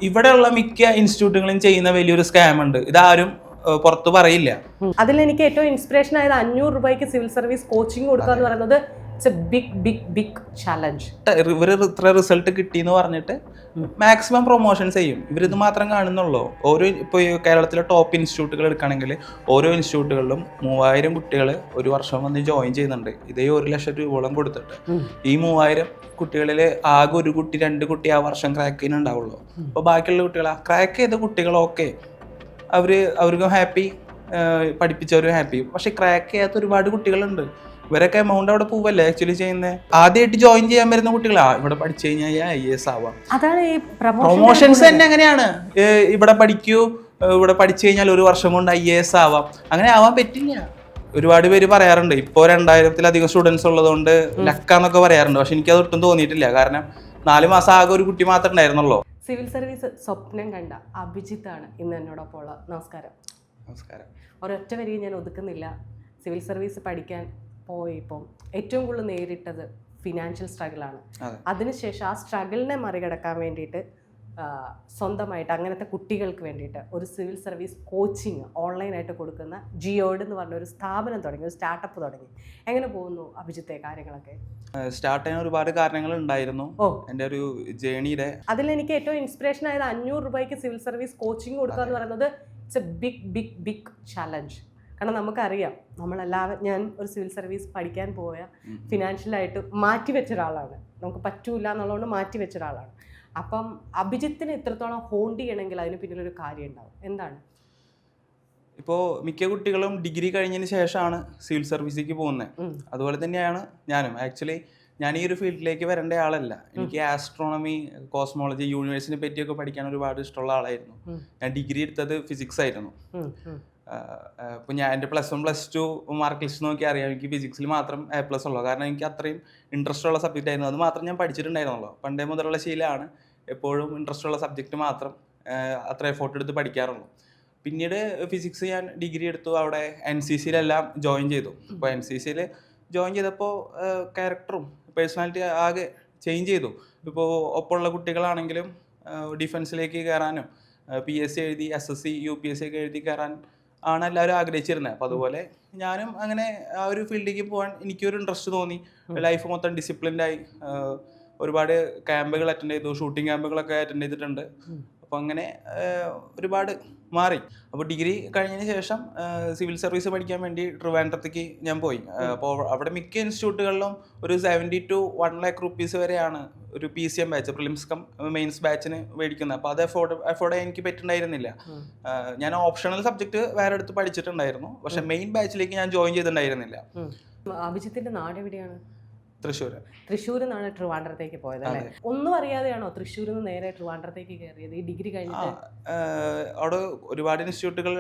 ഇവിടെയുള്ള മിക്ക ഇൻസ്റ്റിറ്റ്യൂട്ടുകളും ചെയ്യുന്ന വലിയൊരു സ്കാം ഉണ്ട്. ഇതാരും പുറത്ത് പറയില്ല. അതിൽ എനിക്ക് ഏറ്റവും ഇൻസ്പിറേഷൻ ആയത് 500 രൂപയ്ക്ക് സിവിൽ സർവീസ് കോച്ചിങ് കൊടുക്കുക എന്ന് പറയുന്നത് it's a big big big challenge. ഇവർ ഇത്ര റിസൾട്ട് കിട്ടിയെന്ന് പറഞ്ഞിട്ട് മാക്സിമം പ്രൊമോഷൻസ് ചെയ്യും. ഇവരിത് മാത്രം കാണുന്നുള്ളൂ. ഓരോ ഇപ്പോൾ കേരളത്തിലെ ടോപ്പ് ഇൻസ്റ്റിറ്റ്യൂട്ടുകൾ എടുക്കുകയാണെങ്കിൽ ഓരോ ഇൻസ്റ്റിറ്റ്യൂട്ടുകളിലും 3000 കുട്ടികൾ ഒരു വർഷം വന്ന് ജോയിൻ ചെയ്യുന്നുണ്ട്. ഇതേ 1 ലക്ഷം രൂപയോളം കൊടുത്തിട്ട്. ഈ 3000 കുട്ടികളിൽ ആകെ 1 കുട്ടി 2 കുട്ടി ആ വർഷം ക്രാക്ക് ചെയ്യുന്നുണ്ടാവുള്ളൂ. അപ്പോൾ ബാക്കിയുള്ള കുട്ടികൾ ക്രാക്ക് ചെയ്ത കുട്ടികളൊക്കെ അവർക്ക് ഹാപ്പി, പഠിപ്പിച്ചവരും ഹാപ്പി. പക്ഷെ ക്രാക്ക് ചെയ്യാത്ത ഒരുപാട് കുട്ടികളുണ്ട്. ഇവരൊക്കെ എമൗണ്ട് അവിടെ പോവല്ലേ ആക്ച്വലി ചെയ്യുന്നത്. ആദ്യമായിട്ട് ജോയിൻ ചെയ്യാൻ വരുന്ന കുട്ടികളാ ഇവിടെ പഠിച്ചു കഴിഞ്ഞാൽ IAS ആവാം. അതാണ് ഈ പ്രൊമോഷൻസ് തന്നെ അങ്ങനെയാണ്. ഇവിടെ പഠിക്കൂ, ഇവിടെ പഠിച്ചു കഴിഞ്ഞാൽ 1 വർഷം കൊണ്ട് IAS ആവാം. അങ്ങനെ ആവാൻ പറ്റില്ല. ഒരുപാട് പേര് പറയാറുണ്ട് ഇപ്പോൾ 2000-ലധികം സ്റ്റുഡൻസ് ഉള്ളതുകൊണ്ട് ലക്കാന്നൊക്കെ പറയാറുണ്ട്. പക്ഷെ എനിക്കത് ഒട്ടും തോന്നിയിട്ടില്ല. കാരണം 4 മാസം ആകെ 1 കുട്ടി മാത്രമേ ഉണ്ടായിരുന്നുള്ളൂ. സിവിൽ സർവീസ് സ്വപ്നം കണ്ട അഭിജിത്താണ് ഇന്ന് എന്നോടൊപ്പം ഉള്ളത്. നമസ്കാരം. നമസ്കാരം. ഒരൊറ്റ വരിയും ഞാൻ ഒതുക്കുന്നില്ല. സിവിൽ സർവീസ് പഠിക്കാൻ പോയപ്പോൾ ഏറ്റവും കൂടുതൽ നേരിട്ടത് ഫിനാൻഷ്യൽ സ്ട്രഗിളാണ്. അതിനുശേഷം ആ സ്ട്രഗിളിനെ മറികടക്കാൻ വേണ്ടിയിട്ട് സ്വന്തമായിട്ട് അങ്ങനത്തെ കുട്ടികൾക്ക് വേണ്ടിയിട്ട് ഒരു സിവിൽ സർവീസ് കോച്ചിങ് ഓൺലൈനായിട്ട് കൊടുക്കുന്ന ജിയോഡ് എന്ന് പറഞ്ഞ ഒരു സ്ഥാപനം തുടങ്ങി, ഒരു സ്റ്റാർട്ടപ്പ് തുടങ്ങി. എങ്ങനെ പോകുന്നു അഭിജിത്തെ കാര്യങ്ങളൊക്കെ? സ്റ്റാർട്ട് ചെയ്യാൻ ഒരുപാട് കാരണങ്ങൾ ഉണ്ടായിരുന്നു എൻ്റെ ഒരു ജേണിയുടെ. അതിൽ എനിക്ക് ഏറ്റവും ഇൻസ്പിറേഷൻ ആയത് 500 രൂപയ്ക്ക് സിവിൽ സർവീസ് കോച്ചിങ് കൊടുക്കുക എന്ന് പറയുന്നത് it's a big big big challenge. കാരണം നമുക്കറിയാം, നമ്മളെല്ലാവരും, ഞാൻ ഒരു സിവിൽ സർവീസ് പഠിക്കാൻ പോയ ഫിനാൻഷ്യലായിട്ട് മാറ്റിവെച്ച ഒരാളാണ്. നമുക്ക് പറ്റൂല എന്നുള്ളതുകൊണ്ട് മാറ്റിവെച്ച ഒരാളാണ്. അപ്പം അഭിജിത്തിന് ഇത്രത്തോളം ഹോണ്ട് ചെയ്യണമെങ്കിൽ അതിന് പിന്നിലൊരു കാര്യം ഉണ്ടാവും. എന്താണ്? ഇപ്പോൾ മിക്ക കുട്ടികളും ഡിഗ്രി കഴിഞ്ഞതിന് ശേഷമാണ് സിവിൽ സർവീസിലേക്ക് പോകുന്നത്. അതുപോലെ തന്നെയാണ് ഞാനും. ആക്ച്വലി ഞാൻ ഈ ഒരു ഫീൽഡിലേക്ക് വരേണ്ട ആളല്ല. എനിക്ക് ആസ്ട്രോണമി, കോസ്മോളജി, യൂണിവേഴ്സിനെ പറ്റിയൊക്കെ പഠിക്കാൻ ഒരുപാട് ഇഷ്ടമുള്ള ആളായിരുന്നു. ഞാൻ ഡിഗ്രി എടുത്തത് ഫിസിക്സ് ആയിരുന്നു. ഇപ്പോൾ ഞാൻ എൻ്റെ +1 +2 മാർക്ക് ലിസ്റ്റ് നോക്കി അറിയാം എനിക്ക് ഫിസിക്സിൽ മാത്രം A+ ഉള്ളൂ. കാരണം എനിക്ക് അത്രയും ഇൻട്രസ്റ്റ് ഉള്ള സബ്ജക്റ്റ് ആയിരുന്നു. അത് മാത്രം ഞാൻ പഠിച്ചിട്ടുണ്ടായിരുന്നുള്ളൂ. പണ്ടേ മുതലുള്ള ശീലമാണ് എപ്പോഴും ഇൻട്രസ്റ്റ് ഉള്ള സബ്ജക്റ്റ് മാത്രം അത്ര എഫോർട്ട് എടുത്ത് പഠിക്കാറുള്ളൂ. പിന്നീട് ഫിസിക്സ് ഞാൻ ഡിഗ്രി എടുത്തു. അവിടെ NCCയിലെല്ലാം ജോയിൻ ചെയ്തു. അപ്പോൾ NCCയിൽ ജോയിൻ ചെയ്തപ്പോൾ ക്യാരക്ടറും പേഴ്സണാലിറ്റി ആകെ ചേഞ്ച് ചെയ്തു. ഇപ്പോൾ ഒപ്പമുള്ള കുട്ടികളാണെങ്കിലും ഡിഫൻസിലേക്ക് കയറാനും PSC എഴുതി SSC UPSC ഒക്കെ എഴുതി കയറാൻ ആണ് എല്ലാവരും ആഗ്രഹിച്ചിരുന്നത്. അപ്പോൾ അതുപോലെ ഞാനും അങ്ങനെ ആ ഒരു ഫീൽഡിലേക്ക് പോകാൻ എനിക്കൊരു ഇൻട്രസ്റ്റ് തോന്നി. ലൈഫ് മൊത്തം ഡിസിപ്ലിൻഡായി. ഒരുപാട് ക്യാമ്പുകൾ അറ്റൻഡ് ചെയ്തു, ഷൂട്ടിംഗ് ക്യാമ്പുകളൊക്കെ അറ്റൻഡ് ചെയ്തിട്ടുണ്ട്. അപ്പോൾ അങ്ങനെ ഒരുപാട് മാറി. അപ്പോൾ ഡിഗ്രി കഴിഞ്ഞതിന് ശേഷം സിവിൽ സർവീസ് പഠിക്കാൻ വേണ്ടി ട്രിവാൻഡ്രത്തേക്ക് ഞാൻ പോയി. അപ്പോൾ അവിടെ മിക്ക ഇൻസ്റ്റിറ്റ്യൂട്ടുകളിലും ഒരു 70 to 1 lakh rupees വരെയാണ് ഒരു PCM batch, prelims cum mains ബാച്ചിന് മേടിക്കുന്നത്. അപ്പോൾ അത് അഫോർഡ് ചെയ്യാൻ എനിക്ക് പറ്റുന്നുണ്ടായിരുന്നില്ല. ഞാൻ ഓപ്ഷണൽ സബ്ജക്റ്റ് വേറെ എടുത്ത് പഠിച്ചിട്ടുണ്ടായിരുന്നു. പക്ഷേ മെയിൻ ബാച്ചിലേക്ക് ഞാൻ ജോയിൻ ചെയ്തിട്ടുണ്ടായിരുന്നില്ല. അഭിജിത്തിന്റെ നാട് എവിടെയാണ്? തൃശ്ശൂർ നിന്നാണ് ട്രിവാൻഡ്രത്തേക്ക് പോയത് അല്ലേ? ഒന്നും അറിയാതെയാണോ തൃശ്ശൂരിൽ നിന്ന് നേരെ ട്രിവാൻഡ്രത്തേക്ക് കയറിയത് ഈ ഡിഗ്രി കഴിഞ്ഞിട്ട്? അവിടെ ഒരുപാട് ഇൻസ്റ്റിറ്റ്യൂട്ടുകൾ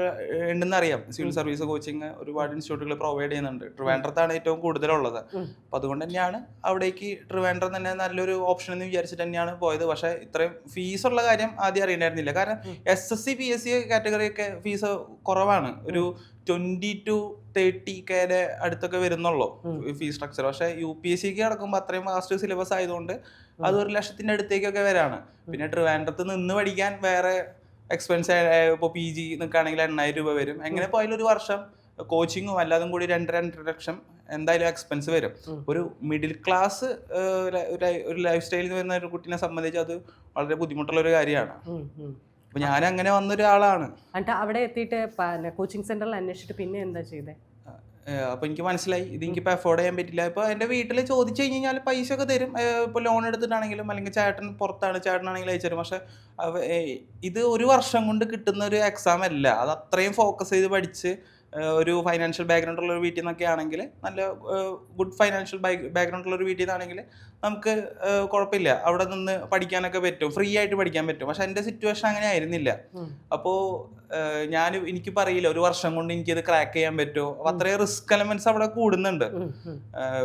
ഉണ്ടെന്ന് അറിയാം. സിവിൽ സർവീസ് കോച്ചിങ് ഒരുപാട് ഇൻസ്റ്റിറ്റ്യൂട്ടുകൾ പ്രൊവൈഡ് ചെയ്യുന്നുണ്ട്. ട്രിവാൻഡ്രത്താണ് ഏറ്റവും കൂടുതലുള്ളത്. അപ്പോൾ അതുകൊണ്ട് തന്നെയാണ് അവിടേക്ക് ട്രിവാൻഡ്രം തന്നെ നല്ലൊരു ഓപ്ഷൻ എന്ന് വിചാരിച്ചിട്ട് തന്നെയാണ് പോയത്. പക്ഷേ ഇത്രയും ഫീസുള്ള കാര്യം ആദ്യം അറിയണ്ടായിരുന്നില്ല. കാരണം SSC PSC കാറ്റഗറിയൊക്കെ ഫീസ് കുറവാണ്. ഒരു 20 to 30K അടുത്തൊക്കെ വരുന്നുള്ളൂ ഫീസ് സ്ട്രക്ചർ. പക്ഷേ UPSCക്ക് കിടക്കുമ്പോൾ അത്രയും വാസ്റ്റ് സിലബസ് ആയതുകൊണ്ട് അത് 1 ലക്ഷത്തിൻ്റെ അടുത്തേക്കൊക്കെ വരാണ്. പിന്നെ ട്രിവാൻഡ്രത്ത് നിന്ന് പഠിക്കാൻ വേറെ എക്സ്പെൻസ്. ഇപ്പോൾ PG നിൽക്കുകയാണെങ്കിൽ 8000 രൂപ വരും. എങ്ങനെ പോയാലും ഒരു വർഷം കോച്ചിങ്ങും അല്ലാതും കൂടി 2-2.5 ലക്ഷം എന്തായാലും എക്സ്പെൻസ് വരും. ഒരു മിഡിൽ ക്ലാസ് ഒരു ലൈഫ് സ്റ്റൈലിൽ വരുന്ന ഒരു കുട്ടീനെ സംബന്ധിച്ച് അത് വളരെ ബുദ്ധിമുട്ടുള്ള ഒരു കാര്യമാണ്. അപ്പോൾ ഞാൻ അങ്ങനെ വന്നൊരാളാണ്. അവിടെ എത്തിയിട്ട് കോച്ചിങ് സെന്ററിൽ അന്വേഷിച്ചിട്ട് പിന്നെ എന്താ ചെയ്തത്? അപ്പോൾ എനിക്ക് മനസ്സിലായി ഇത് എനിക്കിപ്പോൾ അഫോർഡ് ചെയ്യാൻ പറ്റില്ല. ഇപ്പോൾ എൻ്റെ വീട്ടിൽ ചോദിച്ചു കഴിഞ്ഞാൽ പൈസ ഒക്കെ തരും. ഇപ്പോൾ ലോൺ എടുത്തിട്ടാണെങ്കിലും അല്ലെങ്കിൽ ചേട്ടൻ പുറത്താണ്, ചേട്ടനാണെങ്കിലും അയച്ചു തരും. പക്ഷേ ഇത് 1 വർഷം കൊണ്ട് കിട്ടുന്ന ഒരു എക്സാം അല്ല. അത് അത്രയും ഫോക്കസ് ചെയ്ത് പഠിച്ച് ഒരു ഫൈനാൻഷ്യൽ ബാക്ക്ഗ്രൗണ്ട് ഉള്ള ഒരു വീട്ടിൽ നിന്നൊക്കെ ആണെങ്കിൽ, നല്ല ഗുഡ് ഫൈനാൻഷ്യൽ ബാക്ക്ഗ്രൗണ്ട് ഉള്ള ഒരു വീട്ടിൽ നിന്നാണെങ്കിൽ നമുക്ക് കുഴപ്പമില്ല, അവിടെ നിന്ന് പഠിക്കാനൊക്കെ പറ്റും, ഫ്രീ ആയിട്ട് പഠിക്കാൻ പറ്റും. പക്ഷെ എൻ്റെ സിറ്റുവേഷൻ അങ്ങനെ ആയിരുന്നില്ല. അപ്പോൾ എനിക്ക് പറയില്ല 1 വർഷം കൊണ്ട് എനിക്കത് ക്രാക്ക് ചെയ്യാൻ പറ്റുമോ. അപ്പോൾ അത്രയും റിസ്ക് എലമെന്റ്സ് അവിടെ കൂടുന്നുണ്ട്.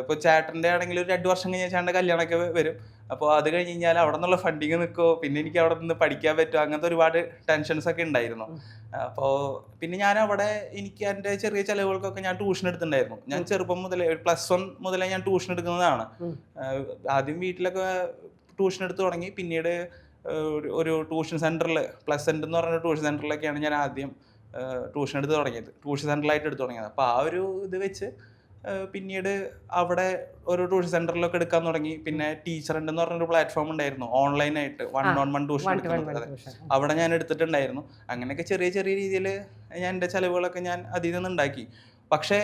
ഇപ്പോൾ ചേട്ടൻ്റെ ആണെങ്കിൽ ഒരു 2 വർഷം കഴിഞ്ഞാൽ ചേട്ടൻ്റെ കല്യാണമൊക്കെ വരും. അപ്പോൾ അത് കഴിഞ്ഞ് കഴിഞ്ഞാൽ അവിടെ നിന്നുള്ള ഫണ്ടിങ് നിൽക്കുമോ, പിന്നെ എനിക്ക് അവിടെ നിന്ന് പഠിക്കാൻ പറ്റുമോ, അങ്ങനത്തെ ഒരുപാട് ടെൻഷൻസ് ഒക്കെ ഉണ്ടായിരുന്നു. അപ്പോൾ പിന്നെ ഞാൻ അവിടെ എനിക്ക് എൻ്റെ ചെറിയ ചിലവുകൾക്കൊക്കെ ഞാൻ ട്യൂഷൻ എടുത്തിട്ടുണ്ടായിരുന്നു. ഞാൻ ചെറുപ്പം മുതലേ +1 മുതലേ ഞാൻ ട്യൂഷൻ എടുക്കുന്നതാണ്. ആദ്യം വീട്ടിലൊക്കെ ട്യൂഷൻ എടുത്ത് തുടങ്ങി. പിന്നീട് ഒരു ട്യൂഷൻ സെൻറ്ററിൽ പ്ലസൻറ്റ് എന്ന് പറഞ്ഞ ട്യൂഷൻ സെൻറ്ററിലൊക്കെയാണ് ഞാൻ ആദ്യം ട്യൂഷൻ എടുത്ത് തുടങ്ങിയത്, ട്യൂഷൻ സെൻറ്ററിലായിട്ട് എടുത്ത് തുടങ്ങിയത്. അപ്പോൾ ആ ഒരു ഇത് വെച്ച് പിന്നീട് അവിടെ ഒരു ട്യൂഷൻ സെൻറ്ററിലൊക്കെ എടുക്കാൻ തുടങ്ങി. പിന്നെ ടീച്ചർ എന്ന് പറഞ്ഞൊരു പ്ലാറ്റ്ഫോം ഉണ്ടായിരുന്നു ഓൺലൈനായിട്ട് 1-on-1 ട്യൂഷൻ എടുക്കുന്നത്. അവിടെ ഞാൻ എടുത്തിട്ടുണ്ടായിരുന്നു. അങ്ങനെയൊക്കെ ചെറിയ ചെറിയ രീതിയിൽ ഞാൻ എൻ്റെ ചിലവുകളൊക്കെ ഞാൻ അതിൽ നിന്ന് ഉണ്ടാക്കി. പക്ഷേ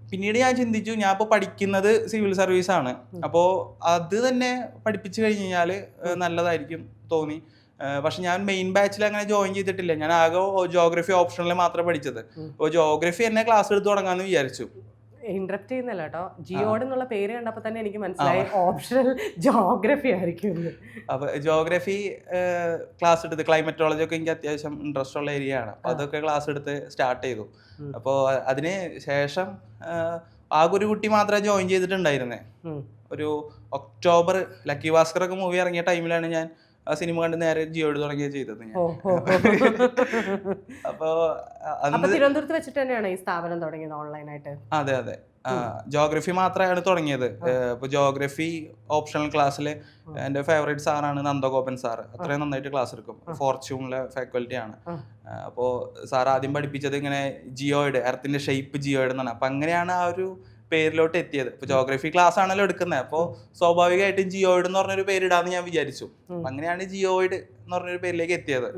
പിന്നീട് ഞാൻ ചിന്തിച്ചു, ഞാൻ ഇപ്പോൾ പഠിക്കുന്നത് സിവിൽ സർവീസാണ്, അപ്പോൾ അത് തന്നെ പഠിപ്പിച്ചു കഴിഞ്ഞ് കഴിഞ്ഞാൽ നല്ലതായിരിക്കും തോന്നി. പക്ഷെ ഞാൻ മെയിൻ ബാച്ചിൽ അങ്ങനെ ജോയിൻ ചെയ്തിട്ടില്ല. ഞാൻ ആകെ ജോഗ്രഫി ഓപ്ഷനിൽ മാത്രമേ പഠിച്ചത്. അപ്പോൾ ജോഗ്രഫി എന്നെ ക്ലാസ് എടുത്ത് തുടങ്ങാമെന്ന് വിചാരിച്ചു. ഇന്ററപ്റ്റ് ചെയ്യുന്നില്ല കേട്ടോ, ജിയോഡ് എന്നുള്ള പേര് കണ്ടപ്പോൾ തന്നെ എനിക്ക് മനസ്സിലായി ഓപ്ഷണൽ ജോഗ്രഫി ആയിരിക്കും. അപ്പോൾ ജോഗ്രഫി ക്ലാസ് എടുത്ത്, ക്ലൈമറ്റോളജി ഒക്കെ എനിക്ക് അത്യാവശ്യം ഇൻട്രസ്റ്റ് ഉള്ള ഏരിയ ആണ്. അപ്പോൾ അതൊക്കെ ക്ലാസ് എടുത്ത് സ്റ്റാർട്ട് ചെയ്തു. അപ്പോൾ അതിന് ശേഷം ആകെ ഒരു കുട്ടി മാത്രമേ ജോയിൻ ചെയ്തിട്ടുണ്ടായിരുന്നേ. ഒരു ഒക്ടോബർ ലക്കി ഭാസ്കർ ഒക്കെ മൂവി ഇറങ്ങിയ ടൈമിലാണ് ഞാൻ ആ സിനിമ കണ്ട് നേരെ ജിയോട് തുടങ്ങിയ ചെയ്തത് ഞാൻ. അപ്പോ തിരുവനന്തപുരത്ത് വെച്ചിട്ട് തന്നെയാണ് ഈ സ്ഥാപനം തുടങ്ങിയത് ഓൺലൈനായിട്ട്? അതെ അതെ, ജോഗ്രഫി മാത്രമാണ് തുടങ്ങിയത്. ഇപ്പൊ ജോഗ്രഫി ഓപ്ഷണൽ ക്ലാസ്സിൽ എൻ്റെ ഫേവറേറ്റ് സാറാണ് നന്ദഗോപൻ സാറ്. അത്രയും നന്നായിട്ട് ക്ലാസ് എടുക്കും, ഫോർച്യൂണിലെ ഫാക്കൽറ്റി ആണ്. അപ്പോൾ സാർ ആദ്യം പഠിപ്പിച്ചത് ഇങ്ങനെ ജിയോയിഡ്, എർത്തിന്റെ ഷേപ്പ് ജിയോയിഡ് എന്നാണ്. അപ്പൊ അങ്ങനെയാണ് ആ ഒരു പേരിലോട്ട് എത്തിയത്. ഇപ്പൊ ജോഗ്രഫി ക്ലാസ് ആണല്ലോ എടുക്കുന്നത്, അപ്പോൾ സ്വാഭാവികമായിട്ടും ജിയോയിഡ് എന്ന് പറഞ്ഞൊരു പേരിടാന്ന് ഞാൻ വിചാരിച്ചു. അങ്ങനെയാണ് ജിയോയിഡ് എന്ന് പറഞ്ഞൊരു പേരിലേക്ക് എത്തിയത്.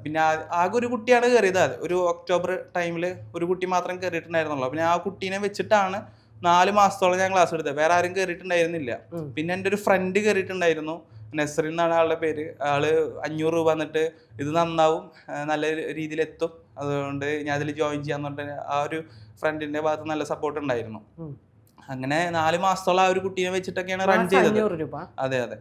പിന്നെ ആകെ ഒരു കുട്ടിയാണ് കയറിയത്. ഒരു ഒക്ടോബർ ടൈമിൽ ഒരു കുട്ടി മാത്രം കയറിയിട്ടുണ്ടായിരുന്നുള്ളൂ. പിന്നെ ആ കുട്ടീനെ വെച്ചിട്ടാണ് 4 മാസത്തോളം ഞാൻ ക്ലാസ് എടുത്തത്. വേറെ ആരും കയറിയിട്ടുണ്ടായിരുന്നില്ല. പിന്നെ എൻ്റെ ഒരു ഫ്രണ്ട് കയറിയിട്ടുണ്ടായിരുന്നു, നസ്രിൻ എന്നാണ് ആളുടെ പേര്. ആള് 500 രൂപ എന്നിട്ട് ഇത് നന്നാവും, നല്ല രീതിയിൽ എത്തും, അതുകൊണ്ട് ഞാൻ അതിൽ ജോയിൻ ചെയ്യാന്ന് പറഞ്ഞിട്ട് ആ ഒരു ഫ്രണ്ടിന്റെ ഭാഗത്ത് നല്ല സപ്പോർട്ട് ഉണ്ടായിരുന്നു. അങ്ങനെ 4 മാസത്തോളം ആ ഒരു കുട്ടീനെ വെച്ചിട്ടൊക്കെയാണ് റൺ ചെയ്തത്. അതെ അതെ,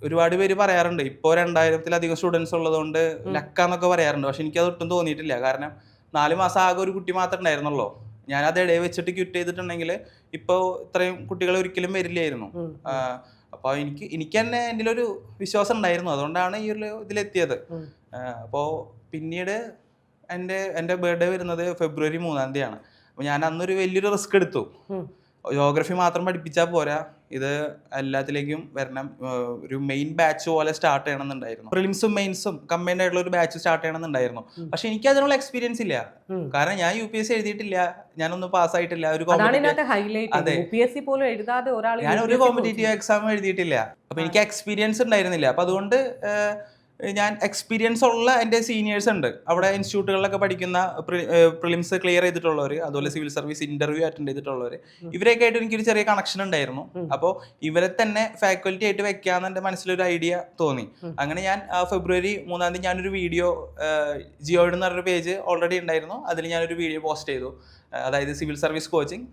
ഒരുപാട് പേര് പറയാറുണ്ട് ഇപ്പോൾ 2000-ത്തിലധികം സ്റ്റുഡൻസ് ഉള്ളതുകൊണ്ട് ലക്കാന്നൊക്കെ പറയാറുണ്ട്. പക്ഷെ എനിക്കത് ഒട്ടും തോന്നിയിട്ടില്ല. കാരണം 4 മാസം ആകെ ഒരു കുട്ടി മാത്രമേ ഉണ്ടായിരുന്നുള്ളൂ. ഞാനത് ഇടയിൽ വെച്ചിട്ട് ക്വിറ്റ് ചെയ്തിട്ടുണ്ടെങ്കിൽ ഇപ്പോൾ ഇത്രയും കുട്ടികൾ ഒരിക്കലും വരില്ലായിരുന്നു. അപ്പോൾ എനിക്ക് തന്നെ എന്നിലൊരു വിശ്വാസം ഉണ്ടായിരുന്നു, അതുകൊണ്ടാണ് ഈ ഒരു ഇതിലെത്തിയത്. അപ്പോൾ പിന്നീട് എൻ്റെ ബർത്ത്ഡേ വരുന്നത് ഫെബ്രുവരി 3-ാം തീയതിയാണ്. അപ്പോൾ ഞാൻ അന്നൊരു വലിയൊരു റിസ്ക് എടുത്തു. ജോഗ്രഫി മാത്രം പഠിപ്പിച്ചാൽ പോരാ, ഇത് എല്ലാത്തിലേക്കും വരണം. ഒരു മെയിൻ ബാച്ച് പോലെ സ്റ്റാർട്ട് ചെയ്യണമെന്നുണ്ടായിരുന്നു. പ്രിലിംസും മെയിൻസും കമ്പൈൻഡ് ആയിട്ടുള്ള ഒരു ബാച്ച് സ്റ്റാർട്ട് ചെയ്യണമെന്നുണ്ടായിരുന്നു. പക്ഷെ എനിക്ക് അതിനുള്ള എക്സ്പീരിയൻസ് ഇല്ല. കാരണം ഞാൻ UPSC എഴുതിയിട്ടില്ല, ഞാനൊന്നും പാസ്സായിട്ടില്ല. ഞാൻ ഒരു കോമ്പറ്റേറ്റീവ് എക്സാം എഴുതിയിട്ടില്ല. അപ്പൊ എനിക്ക് എക്സ്പീരിയൻസ് ഉണ്ടായിരുന്നില്ല. അപ്പൊ അതുകൊണ്ട് ഞാൻ എക്സ്പീരിയൻസ് ഉള്ള എൻ്റെ സീനിയേഴ്സ് ഉണ്ട് അവിടെ ഇൻസ്റ്റിറ്റ്യൂട്ടുകളിലൊക്കെ പഠിക്കുന്ന, പ്രിലിംസ് ക്ലിയർ ചെയ്തിട്ടുള്ളവർ, അതുപോലെ സിവിൽ സർവീസ് ഇന്റർവ്യൂ അറ്റൻഡ് ചെയ്തിട്ടുള്ളവർ, ഇവരെയൊക്കെ ആയിട്ട് എനിക്കൊരു ചെറിയ കണക്ഷൻ ഉണ്ടായിരുന്നു. അപ്പോൾ ഇവരെ തന്നെ ഫാക്കൽറ്റി ആയിട്ട് വെക്കാന്ന് എൻ്റെ മനസ്സിലൊരു ഐഡിയ തോന്നി. അങ്ങനെ ഞാൻ ഫെബ്രുവരി 3-ാം തീയതി ഞാനൊരു വീഡിയോ, ജിയോയിഡ് എന്ന് പറഞ്ഞൊരു പേജ് ഓൾറെഡി ഉണ്ടായിരുന്നു, അതിൽ ഞാനൊരു വീഡിയോ പോസ്റ്റ് ചെയ്തു. അതായത് സിവിൽ സർവീസ് കോച്ചിങ്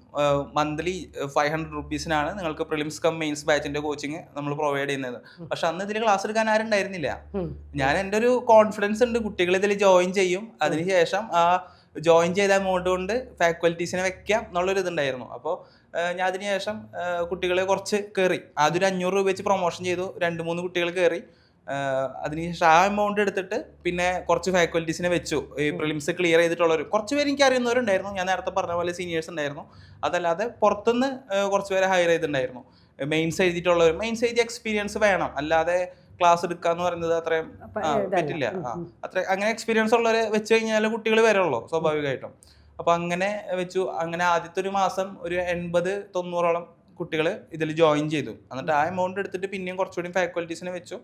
മന്ത്ലി 500 റുപ്പീസിനാണ് നിങ്ങൾക്ക് പ്രിലിംസ് കം മെയിൻസ് ബാച്ചിന്റെ കോച്ചിങ് നമ്മൾ പ്രൊവൈഡ് ചെയ്യുന്നത്. പക്ഷെ അന്ന് ഇതിൽ ക്ലാസ് എടുക്കാൻ ആരും ഉണ്ടായിരുന്നില്ല. ഞാൻ എൻ്റെ ഒരു കോൺഫിഡൻസ് ഉണ്ട് കുട്ടികൾ ഇതിൽ ജോയിൻ ചെയ്യും, അതിനുശേഷം ആ ജോയിൻ ചെയ്ത എമൗണ്ട് കൊണ്ട് ഫാക്കൽറ്റീസിനെ വെക്കാം എന്നുള്ളൊരു ഇതുണ്ടായിരുന്നു. അപ്പോൾ ഞാൻ അതിനുശേഷം കുട്ടികളെ കുറച്ച് കയറി, ആദ്യം ഒരു 500 രൂപ വെച്ച് പ്രൊമോഷൻ ചെയ്തു. 2-3 കുട്ടികൾ കയറി. അതിനുശേഷം ആ എമൗണ്ട് എടുത്തിട്ട് പിന്നെ കുറച്ച് ഫാക്കൽറ്റീസിനെ വെച്ചു. ഈ പ്രിലിംസ് ക്ലിയർ ചെയ്തിട്ടുള്ളവർ കുറച്ച് പേര് എനിക്ക് അറിയുന്നവരുണ്ടായിരുന്നു, ഞാൻ നേരത്തെ പറഞ്ഞ പോലെ സീനിയേഴ്സ് ഉണ്ടായിരുന്നു. അതല്ലാതെ പുറത്തുനിന്ന് കുറച്ച് പേരെ ഹയർ ചെയ്തിട്ടുണ്ടായിരുന്നു. മെയിൻസ് എഴുതിയിട്ടുള്ളവർ, മെയിൻസ് എഴുതിയ എക്സ്പീരിയൻസ് വേണം, അല്ലാതെ ക്ലാസ് എടുക്കാന്ന് പറയുന്നത് അത്രയും പറ്റില്ല. അത്ര അങ്ങനെ എക്സ്പീരിയൻസ് ഉള്ളവരെ വെച്ച് കഴിഞ്ഞാൽ കുട്ടികൾ വരുള്ളൂ സ്വാഭാവികമായിട്ടും. അപ്പൊ അങ്ങനെ വെച്ചു. അങ്ങനെ ആദ്യത്തെ ഒരു മാസം ഒരു 80-90ഓളം കുട്ടികൾ ഇതിൽ ജോയിൻ ചെയ്തു. എന്നിട്ട് ആ എമൗണ്ട് എടുത്തിട്ട് പിന്നെയും കുറച്ചുകൂടി ഫാക്കൽറ്റീസിനെ വെച്ചു.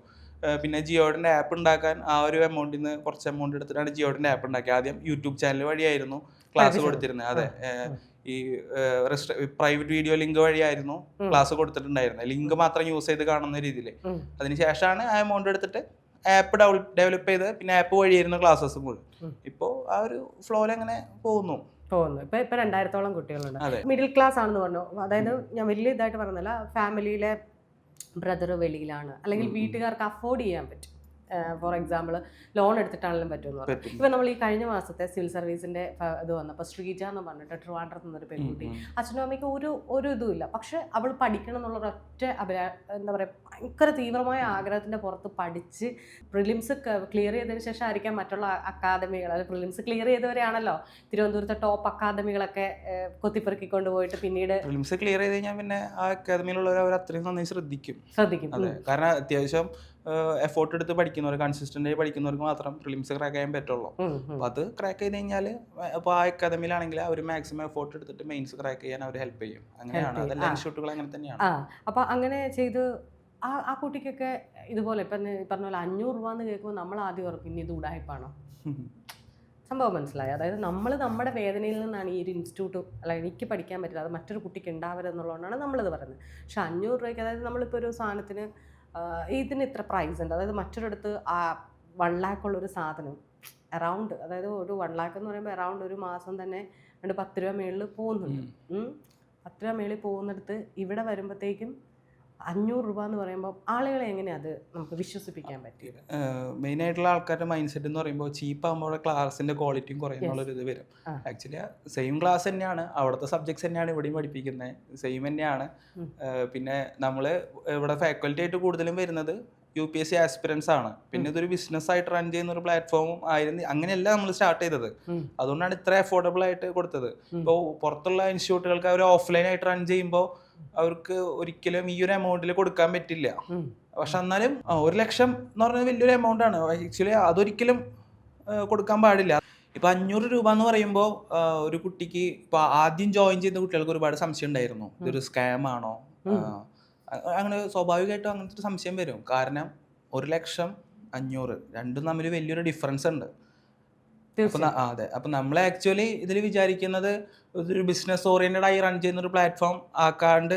പിന്നെ ജിയോഡിന്റെ ആപ്പ് ഉണ്ടാക്കാൻ ആ ഒരു എമൗണ്ടിൽ നിന്ന് കുറച്ച് എമൗണ്ട് എടുത്തിട്ടാണ് ജിയോഡിന്റെ ആപ്പ് ഉണ്ടാക്കിയത്. ആദ്യം യൂട്യൂബ് ചാനൽ വഴിയായിരുന്നു ക്ലാസ് കൊടുത്തിരുന്നത്. അതെ, ഈ പ്രൈവറ്റ് വീഡിയോ ലിങ്ക് വഴിയായിരുന്നു ക്ലാസ് കൊടുത്തിട്ടുണ്ടായിരുന്നത്. ലിങ്ക് മാത്രം യൂസ് ചെയ്ത് കാണുന്ന രീതിയിൽ. അതിനുശേഷമാണ് ആ എമൗണ്ട് എടുത്തിട്ട് ആപ്പ് ഡെവലപ്പ് ചെയ്ത് പിന്നെ ആപ്പ് വഴിയായിരുന്നു ക്ലാസ്സസ് മുഴുവൻ. ഇപ്പോൾ ആ ഒരു ഫ്ലോയിൽ അങ്ങനെ പോകുന്നു. ഇപ്പൊ 2000-ഓളം കുട്ടികളുണ്ട്. മിഡിൽ ക്ലാസ് ആണെന്ന് പറഞ്ഞു. അതായത് ഞാൻ വലിയ ഇതായിട്ട് പറഞ്ഞല്ല, ഫാമിലിയിലെ ബ്രദർ വെളിയിലാണ്, അല്ലെങ്കിൽ വീട്ടുകാർക്ക് അഫോർഡ് ചെയ്യാൻ പറ്റും, ഫോർ എക്സാമ്പിൾ ലോൺ എടുത്തിട്ടാണെങ്കിലും പറ്റുമെന്ന് പറഞ്ഞു. ഇപ്പം നമ്മൾ ഈ കഴിഞ്ഞ മാസത്തെ സിവിൽ സർവീസിൻ്റെ ഇത് വന്നപ്പോൾ ശ്രീജ എന്ന് പറഞ്ഞിട്ട് ട്രിവാൻഡ്രത്ത് നിന്നൊരു പെൺകുട്ടി, അച്ഛനും അമ്മയ്ക്ക് ഒരു ഇതുമില്ല, പക്ഷെ അവൾ പഠിക്കണം എന്നുള്ള ഒരൊറ്റ എന്താ പറയുക ഭയങ്കര തീവ്രമായ ആഗ്രഹത്തിൻ്റെ പുറത്ത് പഠിച്ച് പ്രിലിംസ് ക്ലിയർ ചെയ്തതിന് ശേഷം ആയിരിക്കാം മറ്റുള്ള അക്കാദമികൾ, അത് പ്രിലിംസ് ക്ലിയർ ചെയ്തവരെയാണല്ലോ തിരുവനന്തപുരത്തെ ടോപ്പ് അക്കാദമികളൊക്കെ കൊത്തിപ്പെറുക്കിക്കൊണ്ട് പോയിട്ട് പിന്നീട് പ്രിലിംസ് ക്ലിയർ ചെയ്ത് കഴിഞ്ഞാൽ പിന്നെ ആ അക്കാദമിയിലുള്ളവർ അവർ അത്രയും നന്നായി ശ്രദ്ധിക്കും. അതെ, കാരണം അത്യാവശ്യം എഫോർട്ട് എടുത്ത് പഠിക്കുന്നവർ, കൺസിസ്റ്റന്റ് ആയി പഠിക്കുന്നവർക്ക് മാത്രം പ്രിലിംസ് ക്രാക്ക് ചെയ്യാൻ പറ്റുള്ളൂ. അപ്പൊ അത് ക്രാക്ക് ചെയ്ത് കഴിഞ്ഞാൽ ഇപ്പൊ ആ അക്കാദമിയിലാണെങ്കിൽ അവർ മാക്സിമം എഫോർട്ട് എടുത്തിട്ട് മെയിൻസ് ക്രാക്ക് ചെയ്യാൻ അവർ ഹെൽപ്പ് ചെയ്യും. അങ്ങനെയാണ്, അതെല്ലാം ഇൻസ്റ്റിറ്റ്യൂട്ടുകൾ അങ്ങനെ തന്നെയാണ്. അപ്പൊ അങ്ങനെ ചെയ്ത് ആ കുട്ടിക്കൊക്കെ ഇതുപോലെ ഇപ്പം പറഞ്ഞ പോലെ 500 രൂപ എന്ന് കേൾക്കുമ്പോൾ നമ്മൾ ആദ്യം ഓർക്കും ഇനി ഇത് ഉടായ്പാണോ. സംഭവം മനസ്സിലായി. അതായത് നമ്മൾ നമ്മുടെ വേദനയിൽ നിന്നാണ് ഈ ഒരു ഇൻസ്റ്റിറ്റ്യൂട്ട് അല്ല എനിക്ക് പഠിക്കാൻ പറ്റില്ല, അത് മറ്റൊരു കുട്ടിക്ക് ഉണ്ടാവരുതെന്നുള്ളതുകൊണ്ടാണ് നമ്മളിത് പറയുന്നത്. പക്ഷെ 500 രൂപയ്ക്ക്, അതായത് നമ്മളിപ്പോൾ ഒരു സാധനത്തിന് ഇതിന് ഇത്ര പ്രൈസ് ഉണ്ട്, അതായത് മറ്റൊരിടത്ത് 1 lakh ഉള്ളൊരു സാധനം അറൗണ്ട്, അതായത് ഒരു 1 lakh എന്ന് പറയുമ്പോൾ അറൗണ്ട് ഒരു മാസം തന്നെ 10 രൂപ മേളിൽ പോകുന്നുണ്ട്. 10 രൂപ മേളിൽ പോകുന്നിടത്ത് ഇവിടെ വരുമ്പോഴത്തേക്കും 500 രൂപ എന്ന് പറയുമ്പോൾ ആളുകളെ എങ്ങനെയാണ് അത് നമുക്ക് വിശ്വസിപ്പിക്കാൻ പറ്റിയത്? മെയിനായിട്ടുള്ള ആൾക്കാരുടെ മൈൻഡ് സെറ്റ് എന്ന് പറയുമ്പോൾ ചീപ്പ് ആകുമ്പോൾ ക്ലാസിന്റെ ക്വാളിറ്റിയും കുറയുന്നുള്ളൊരു ഇത് വരും. ആക്ച്വലി സെയിം ക്ലാസ് തന്നെയാണ്, അവിടുത്തെ സബ്ജക്ട്സ് തന്നെയാണ് ഇവിടെയും പഠിപ്പിക്കുന്നത്, സെയിം തന്നെയാണ്. പിന്നെ നമ്മൾ ഇവിടെ ഫാക്കൽറ്റി ആയിട്ട് കൂടുതലും വരുന്നത് UPSC ആസ്പിറൻസ് ആണ്. പിന്നെ ഇതൊരു ബിസിനസ് ആയിട്ട് റൺ ചെയ്യുന്ന ഒരു പ്ലാറ്റ്ഫോമും ആയിരുന്നു. അങ്ങനെയല്ല നമ്മൾ സ്റ്റാർട്ട് ചെയ്തത്, അതുകൊണ്ടാണ് ഇത്ര അഫോർഡബിൾ ആയിട്ട് കൊടുത്തത്. ഇപ്പോൾ പുറത്തുള്ള ഇൻസ്റ്റിറ്റ്യൂട്ടുകൾക്ക് അവർ ഓഫ്ലൈൻ ആയിട്ട് റൺ ചെയ്യുമ്പോൾ അവർക്ക് ഒരിക്കലും ഈ ഒരു എമൗണ്ടിൽ കൊടുക്കാൻ പറ്റില്ല. പക്ഷെ എന്നാലും 1 ലക്ഷം എന്ന് പറഞ്ഞാൽ വലിയൊരു എമൗണ്ട് ആണ്. ആക്ച്വലി അതൊരിക്കലും കൊടുക്കാൻ പാടില്ല. ഇപ്പൊ 500 രൂപ എന്ന് പറയുമ്പോൾ ഒരു കുട്ടിക്ക് ഇപ്പൊ ആദ്യം ജോയിൻ ചെയ്യുന്ന കുട്ടികൾക്ക് ഒരുപാട് സംശയം ഉണ്ടായിരുന്നു, ഇതൊരു സ്കാം ആണോ. അങ്ങനെ സ്വാഭാവികമായിട്ടും അങ്ങനത്തെ ഒരു സംശയം വരും. കാരണം 1,00,500 രണ്ടും തമ്മിൽ വലിയൊരു ഡിഫറൻസ് ഉണ്ട്. അതെ, അപ്പൊ നമ്മൾ ആക്ച്വലി ഇതിൽ വിചാരിക്കുന്നത് ഒരു ബിസിനസ് ഓറിയന്റഡ് ആയി റൺ ചെയ്യുന്ന ഒരു പ്ലാറ്റ്ഫോം ആക്കാണ്ട്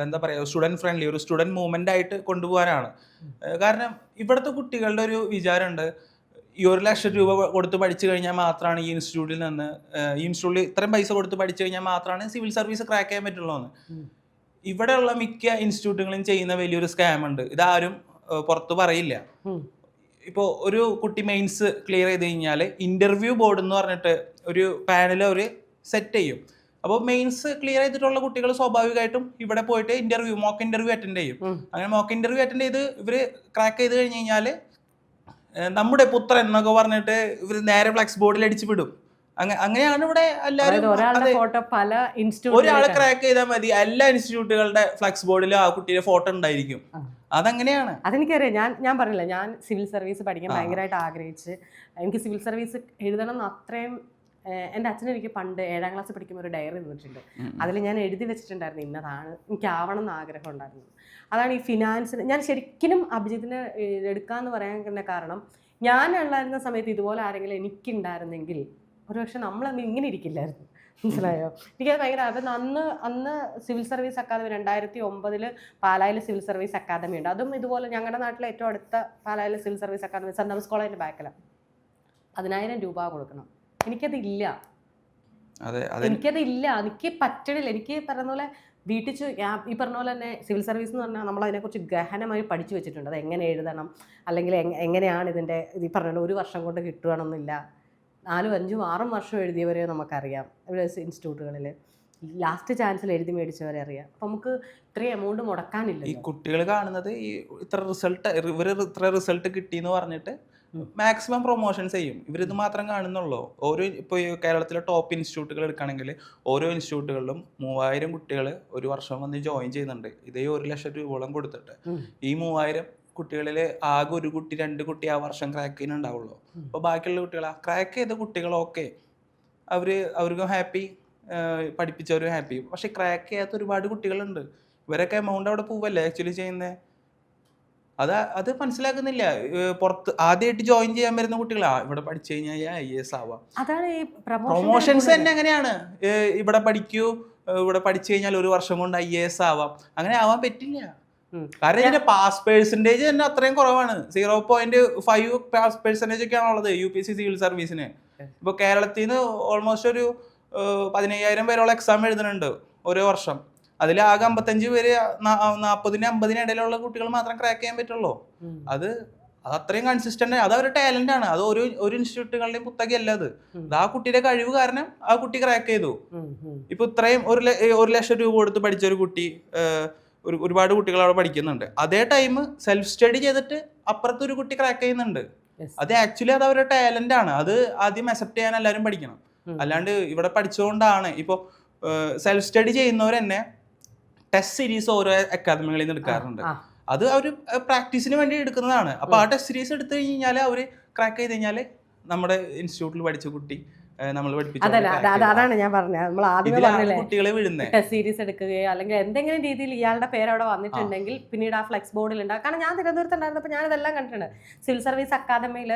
എന്താ പറയുക സ്റ്റുഡന്റ് ഫ്രണ്ട്ലി ഒരു സ്റ്റുഡന്റ് മൂവ്മെന്റ് ആയിട്ട് കൊണ്ടുപോകാനാണ്. കാരണം ഇവിടുത്തെ കുട്ടികളുടെ ഒരു വിചാരമുണ്ട്, ഈ 1,00,000 രൂപ കൊടുത്ത് പഠിച്ചു കഴിഞ്ഞാൽ മാത്രമാണ് ഈ ഇൻസ്റ്റിറ്റ്യൂട്ടിൽ ഇത്രയും പൈസ കൊടുത്ത് പഠിച്ചു കഴിഞ്ഞാൽ മാത്രമാണ് സിവിൽ സർവീസ് ക്രാക്ക് ചെയ്യാൻ പറ്റുള്ളൂ എന്ന്. ഇവിടെയുള്ള മിക്ക ഇൻസ്റ്റിറ്റ്യൂട്ടുകളും ചെയ്യുന്ന വലിയൊരു സ്കാം ഉണ്ട്, ഇതാരും പുറത്ത് പറയില്ല. ഇപ്പോൾ ഒരു കുട്ടി മെയിൻസ് ക്ലിയർ ചെയ്ത് കഴിഞ്ഞാൽ ഇന്റർവ്യൂ ബോർഡ് എന്ന് പറഞ്ഞിട്ട് ഒരു പാനൽ അവർ സെറ്റ് ചെയ്യും. അപ്പോൾ മെയിൻസ് ക്ലിയർ ചെയ്തിട്ടുള്ള കുട്ടികൾ സ്വാഭാവികമായിട്ടും ഇവിടെ പോയിട്ട് മോക്ക് ഇന്റർവ്യൂ അറ്റൻഡ് ചെയ്യും. അങ്ങനെ മോക്ക് ഇന്റർവ്യൂ അറ്റൻഡ് ചെയ്ത് ഇവർ ക്രാക്ക് ചെയ്ത് കഴിഞ്ഞ് കഴിഞ്ഞാൽ നമ്മുടെ പുത്രൻ എന്നൊക്കെ പറഞ്ഞിട്ട് ഇവർ നേരെ ഫ്ലെക്സ് ബോർഡിൽ അടിച്ചു വിടും. അങ്ങനെയാണ് ഇവിടെ എല്ലാവരും. ഒരാളെ ക്രാക്ക് ചെയ്താൽ മതി, എല്ലാ ഇൻസ്റ്റിറ്റ്യൂട്ടുകളുടെ ഫ്ലെക്സ് ബോർഡിൽ ആ കുട്ടിയുടെ ഫോട്ടോ ഉണ്ടായിരിക്കും. അതങ്ങനെയാണ്. അതെനിക്കറിയാം. ഞാൻ പറഞ്ഞില്ല, ഞാൻ സിവിൽ സർവീസ് പഠിക്കാൻ ഭയങ്കരമായിട്ട് ആഗ്രഹിച്ച് എനിക്ക് സിവിൽ സർവീസ് എഴുതണം എന്ന് അത്രയും. എൻ്റെ അച്ഛൻ എനിക്ക് പണ്ട് 7ാം ക്ലാസ്സിൽ പഠിക്കുമ്പോൾ ഒരു ഡയറി തന്നിട്ടുണ്ട്. അതിൽ ഞാൻ എഴുതി വെച്ചിട്ടുണ്ടായിരുന്നു ഇന്നതാണ് എനിക്ക് ആവണം എന്ന് ആഗ്രഹം ഉണ്ടായിരുന്നു. അതാണ് ഈ ഫിനാൻസിന് ഞാൻ ശരിക്കും അഭിജിത്തിനെ എടുക്കാമെന്ന് പറയാൻ കാരണം, ഞാനുള്ളായിരുന്ന സമയത്ത് ഇതുപോലെ ആരെങ്കിലും എനിക്കുണ്ടായിരുന്നെങ്കിൽ ഒരുപക്ഷെ നമ്മളന്ന് ഇങ്ങനെ ഇരിക്കില്ലായിരുന്നു. മനസ്സിലായോ? എനിക്കത് ഭയങ്കര. അപ്പം അന്ന് സിവിൽ സർവീസ് അക്കാദമി 2009 പാലായിൽ സിവിൽ സർവീസ് അക്കാദമി ഉണ്ട്. അതും ഇതുപോലെ ഞങ്ങളുടെ നാട്ടിലെ ഏറ്റവും അടുത്ത പാലായിൽ civil service academy saint Thomas കോളേജിൻ്റെ ബാക്കിലാണ്. 10,000 രൂപ കൊടുക്കണം. എനിക്കതില്ല. എനിക്ക് പറ്റണില്ല. എനിക്ക് പറഞ്ഞ പോലെ വീട്ടിൽ ഈ പറഞ്ഞ പോലെ തന്നെ സിവിൽ സർവീസ് എന്ന് പറഞ്ഞാൽ നമ്മൾ അതിനെക്കുറിച്ച് ഗഹനമായി പഠിച്ചു വെച്ചിട്ടുണ്ട്. അത് എങ്ങനെ എഴുതണം, അല്ലെങ്കിൽ എങ്ങനെയാണ് ഇതിൻ്റെ ഈ പറഞ്ഞ 1 വർഷം കൊണ്ട് കിട്ടുകയാണെന്നില്ല. 4, 5, 6 വർഷം എഴുതിയവരെ നമുക്കറിയാം. ഇവിടെ ഇൻസ്റ്റിറ്റ്യൂട്ടുകളിൽ ലാസ്റ്റ് ചാൻസിൽ എഴുതി മേടിച്ചവരെ അറിയാം. അപ്പം നമുക്ക് ഇത്രയും എമൗണ്ട് മുടക്കാനില്ല. ഈ കുട്ടികൾ കാണുന്നത് ഈ ഇത്ര റിസൾട്ട് കിട്ടിയെന്ന് പറഞ്ഞിട്ട് മാക്സിമം പ്രൊമോഷൻസ് ചെയ്യും. ഇവരിത് മാത്രം കാണുന്നുള്ളൂ. ഇപ്പോൾ ഈ കേരളത്തിലെ ടോപ്പ് ഇൻസ്റ്റിറ്റ്യൂട്ടുകൾ എടുക്കുകയാണെങ്കിൽ ഓരോ ഇൻസ്റ്റിറ്റ്യൂട്ടുകളിലും 3000 കുട്ടികൾ ഒരു വർഷം വന്ന് ജോയിൻ ചെയ്യുന്നുണ്ട്. ഇതേ 1,00,000 രൂപയോളം കൊടുത്തിട്ട്. ഈ 3000 കുട്ടികളിൽ ആകെ 1 കുട്ടി 2 കുട്ടി ആ വർഷം ക്രാക്ക് ചെയ്യുന്നുണ്ടാവുള്ളൂ. അപ്പോൾ ബാക്കിയുള്ള കുട്ടികൾ ക്രാക്ക് ചെയ്ത കുട്ടികളൊക്കെ അവർക്കും ഹാപ്പി, പഠിപ്പിച്ചവരും ഹാപ്പി. പക്ഷെ ക്രാക്ക് ചെയ്യാത്ത ഒരുപാട് കുട്ടികളുണ്ട്. ഇവരൊക്കെ എമൗണ്ട് അവിടെ പോവല്ലേ ആക്ച്വലി ചെയ്യുന്നത്. അത് മനസ്സിലാക്കുന്നില്ല. പുറത്ത് ആദ്യമായിട്ട് ജോയിൻ ചെയ്യാൻ വരുന്ന കുട്ടികളാ ഇവിടെ പഠിച്ചു കഴിഞ്ഞാൽ IAS ആവാം. പ്രൊമോഷൻസ് തന്നെ അങ്ങനെയാണ്. ഇവിടെ പഠിക്കൂ, ഇവിടെ പഠിച്ചു കഴിഞ്ഞാൽ 1 വർഷം കൊണ്ട് IAS ആവാം. അങ്ങനെ ആവാൻ പറ്റില്ല. കാരണം ഇതിന്റെ പാസ് പെർസെന്റേജ് തന്നെ അത്രയും കുറവാണ്. 0.5 പാസ് പെർസെന്റേജ് ഒക്കെയാണ് ഉള്ളത് UPSC സിവിൽ സർവീസിന്. ഇപ്പൊ കേരളത്തിൽ നിന്ന് ഓൾമോസ്റ്റ് ഒരു 15,000 പേരോളം എക്സാം എഴുതുന്നുണ്ട് ഓരോ വർഷം. അതിൽ ആകെ 55 പേര് 40-50 ഇടയിലുള്ള കുട്ടികൾ മാത്രം ക്രാക്ക് ചെയ്യാൻ പറ്റുള്ളൂ. അത് അത് അത്രയും കൺസിസ്റ്റന്റ്, അത് അവരുടെ ടാലന്റ് ആണ്. അത് ഒരു ഇൻസ്റ്റിറ്റ്യൂട്ടുകളുടെയും പുസ്തകമല്ല അത് ആ കുട്ടിയുടെ കഴിവ് കാരണം ആ കുട്ടി ക്രാക്ക് ചെയ്തു. ഇപ്പൊ ഇത്രയും 1,00,000 രൂപ കൊടുത്ത് പഠിച്ച ഒരു കുട്ടി, ഒരുപാട് കുട്ടികൾ അവിടെ പഠിക്കുന്നുണ്ട്. അതേ ടൈം സെൽഫ് സ്റ്റഡി ചെയ്തിട്ട് അപ്പുറത്ത് ഒരു കുട്ടി ക്രാക്ക് ചെയ്യുന്നുണ്ട്. അത് ആക്ച്വലി അത് അവരുടെ ടാലന്റ് ആണ്. അത് ആദ്യം അക്സെപ്റ്റ് ചെയ്യാൻ എല്ലാവരും പഠിക്കണം. അല്ലാണ്ട് ഇവിടെ പഠിച്ചുകൊണ്ടാണ് ഇപ്പോൾ സെൽഫ് സ്റ്റഡി ചെയ്യുന്നവർ തന്നെ ടെസ്റ്റ് സീരീസ് ഓരോ അക്കാദമികളിൽ നിന്ന് എടുക്കാറുണ്ട്. അത് അവർ പ്രാക്ടീസിന് വേണ്ടി എടുക്കുന്നതാണ്. അപ്പോൾ ആ ടെസ്റ്റ് സീരീസ് എടുത്തു കഴിഞ്ഞാൽ അവർ ക്രാക്ക് ചെയ്ത് കഴിഞ്ഞാൽ നമ്മുടെ ഇൻസ്റ്റിറ്റ്യൂട്ടിൽ പഠിച്ച കുട്ടി നമ്മൾ അതാണ് ഞാൻ പറഞ്ഞത്. നമ്മൾ ആദ്യം കുട്ടികളെ വിടുന്നത് ടെസ്റ്റ് സീരീസ് എടുക്കുകയോ അല്ലെങ്കിൽ എന്തെങ്കിലും രീതിയിൽ ഇയാളുടെ പേര് അവിടെ വന്നിട്ടുണ്ടെങ്കിൽ പിന്നീട് ആ ഫ്ലെക്സ് ബോർഡിൽ ഉണ്ടാകും. കാരണം ഞാൻ തിരുവനന്തപുരത്ത് ഉണ്ടായിരുന്നപ്പോൾ ഞാനിതെല്ലാം കണ്ടിട്ടുണ്ട്. സിവിൽ സർവീസ് അക്കാദമിയിൽ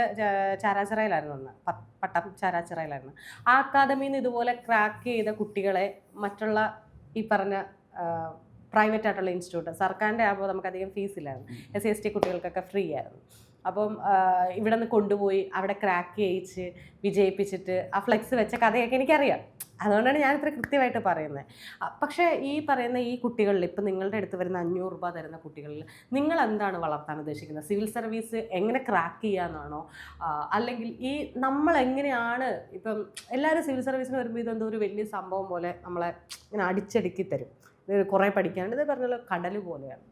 ചാരാച്ചിറയിലായിരുന്നു അന്ന്, പട്ടം ചാരാച്ചിറയിലായിരുന്നു. ആ അക്കാദമിയിൽ നിന്ന് ഇതുപോലെ ക്രാക്ക് ചെയ്ത കുട്ടികളെ മറ്റുള്ള ഈ പറഞ്ഞ പ്രൈവറ്റ് ആയിട്ടുള്ള ഇൻസ്റ്റിറ്റ്യൂട്ട്, സർക്കാരിൻ്റെ ആകുമ്പോൾ നമുക്കധികം ഫീസ് ഇല്ലായിരുന്നു, SC/ST കുട്ടികൾക്കൊക്കെ ഫ്രീ ആയിരുന്നു. അപ്പം ഇവിടെ നിന്ന് കൊണ്ടുപോയി അവിടെ ക്രാക്ക് ചെയ്യിച്ച് വിജയിപ്പിച്ചിട്ട് ആ ഫ്ലെക്സ് വെച്ച കഥയൊക്കെ എനിക്കറിയാം. അതുകൊണ്ടാണ് ഞാൻ ഇത്ര കൃത്യമായിട്ട് പറയുന്നത്. പക്ഷേ ഈ പറയുന്ന ഈ കുട്ടികളിൽ ഇപ്പം നിങ്ങളുടെ അടുത്ത് വരുന്ന 500 രൂപ തരുന്ന കുട്ടികളിൽ നിങ്ങൾ എന്താണ് വളർത്താൻ ഉദ്ദേശിക്കുന്നത്? സിവിൽ സർവീസ് എങ്ങനെ ക്രാക്ക് ചെയ്യാന്നാണോ, അല്ലെങ്കിൽ ഈ നമ്മൾ എങ്ങനെയാണ് ഇപ്പം എല്ലാവരും സിവിൽ സർവീസിന് വരുമ്പോൾ ഇതെന്തോ ഒരു വലിയ സംഭവം പോലെ നമ്മളെ ഇങ്ങനെ അടിച്ചടുക്കി തരും, ഇത് കുറേ പഠിക്കാനുണ്ട്, ഇത് പറഞ്ഞാൽ കടൽ പോലെയാണ്,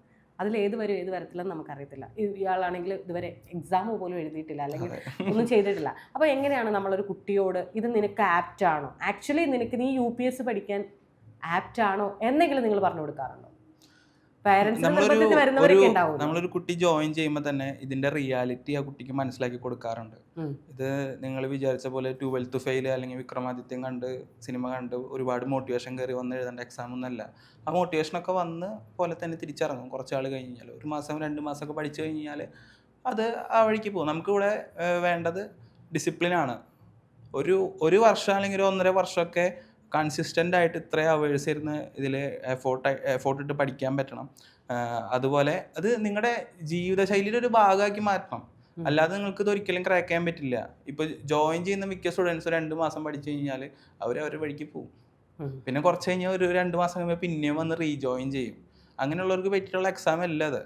അതിലേത് വരും ഏത് വരത്തില്ലെന്ന് നമുക്കറിയത്തില്ല. ഇയാളാണെങ്കിൽ ഇതുവരെ എക്സാം പോലും എഴുതിയിട്ടില്ല അല്ലെങ്കിൽ ഒന്നും ചെയ്തിട്ടില്ല. അപ്പോൾ എങ്ങനെയാണ് നമ്മളൊരു കുട്ടിയോട് ഇത് നിനക്ക് ആപ്റ്റ് ആണോ, ആക്ച്വലി നീ UPSC പഠിക്കാൻ ആപ്റ്റ് ആണോ എന്നെങ്കിലും നിങ്ങൾ പറഞ്ഞു കൊടുക്കാറുണ്ടോ? നമ്മളൊരു കുട്ടി ജോയിൻ ചെയ്യുമ്പോൾ തന്നെ ഇതിന്റെ റിയാലിറ്റി ആ കുട്ടിക്ക് മനസ്സിലാക്കി കൊടുക്കാറുണ്ട്. ഇത് നിങ്ങൾ വിചാരിച്ച പോലെ 12th ഫെയിൽ അല്ലെങ്കിൽ വിക്രമാദിത്യം കണ്ട് സിനിമ കണ്ട് ഒരുപാട് മോട്ടിവേഷൻ കയറി വന്ന് എഴുതേണ്ട എക്സാം ഒന്നല്ല. ആ മോട്ടിവേഷനൊക്കെ വന്ന് പോലെ തന്നെ തിരിച്ചിറങ്ങും. കുറച്ചാൾ കഴിഞ്ഞ് കഴിഞ്ഞാൽ 1 മാസം 2 മാസമൊക്കെ പഠിച്ചു കഴിഞ്ഞാൽ അത് ആ വഴിക്ക് പോകും. നമുക്കിവിടെ വേണ്ടത് ഡിസിപ്ലിനാണ്. ഒരു വർഷം അല്ലെങ്കിൽ 1.5 വർഷമൊക്കെ കൺസിസ്റ്റൻ്റ് ആയിട്ട് ഇത്ര അവേഴ്സ് ഇരുന്ന് ഇതിൽ എഫോർട്ട് ഇട്ട് പഠിക്കാൻ പറ്റണം. അതുപോലെ അത് നിങ്ങളുടെ ജീവിതശൈലിയുടെ ഒരു ഭാഗമാക്കി മാറ്റണം. അല്ലാതെ നിങ്ങൾക്ക് ഇത് ഒരിക്കലും ക്രാക്ക് ചെയ്യാൻ പറ്റില്ല. ഇപ്പോൾ ജോയിൻ ചെയ്യുന്ന മിക്ക സ്റ്റുഡൻസ് 2 മാസം പഠിച്ചു കഴിഞ്ഞാൽ അവരുടെ വഴിക്ക് പോകും. പിന്നെ കുറച്ച് കഴിഞ്ഞാൽ ഒരു 2 മാസം കഴിയുമ്പോൾ പിന്നെയും വന്ന് റീജോയിൻ ചെയ്യും. അങ്ങനെയുള്ളവർക്ക് പറ്റിയിട്ടുള്ള എക്സാം അല്ല അത്.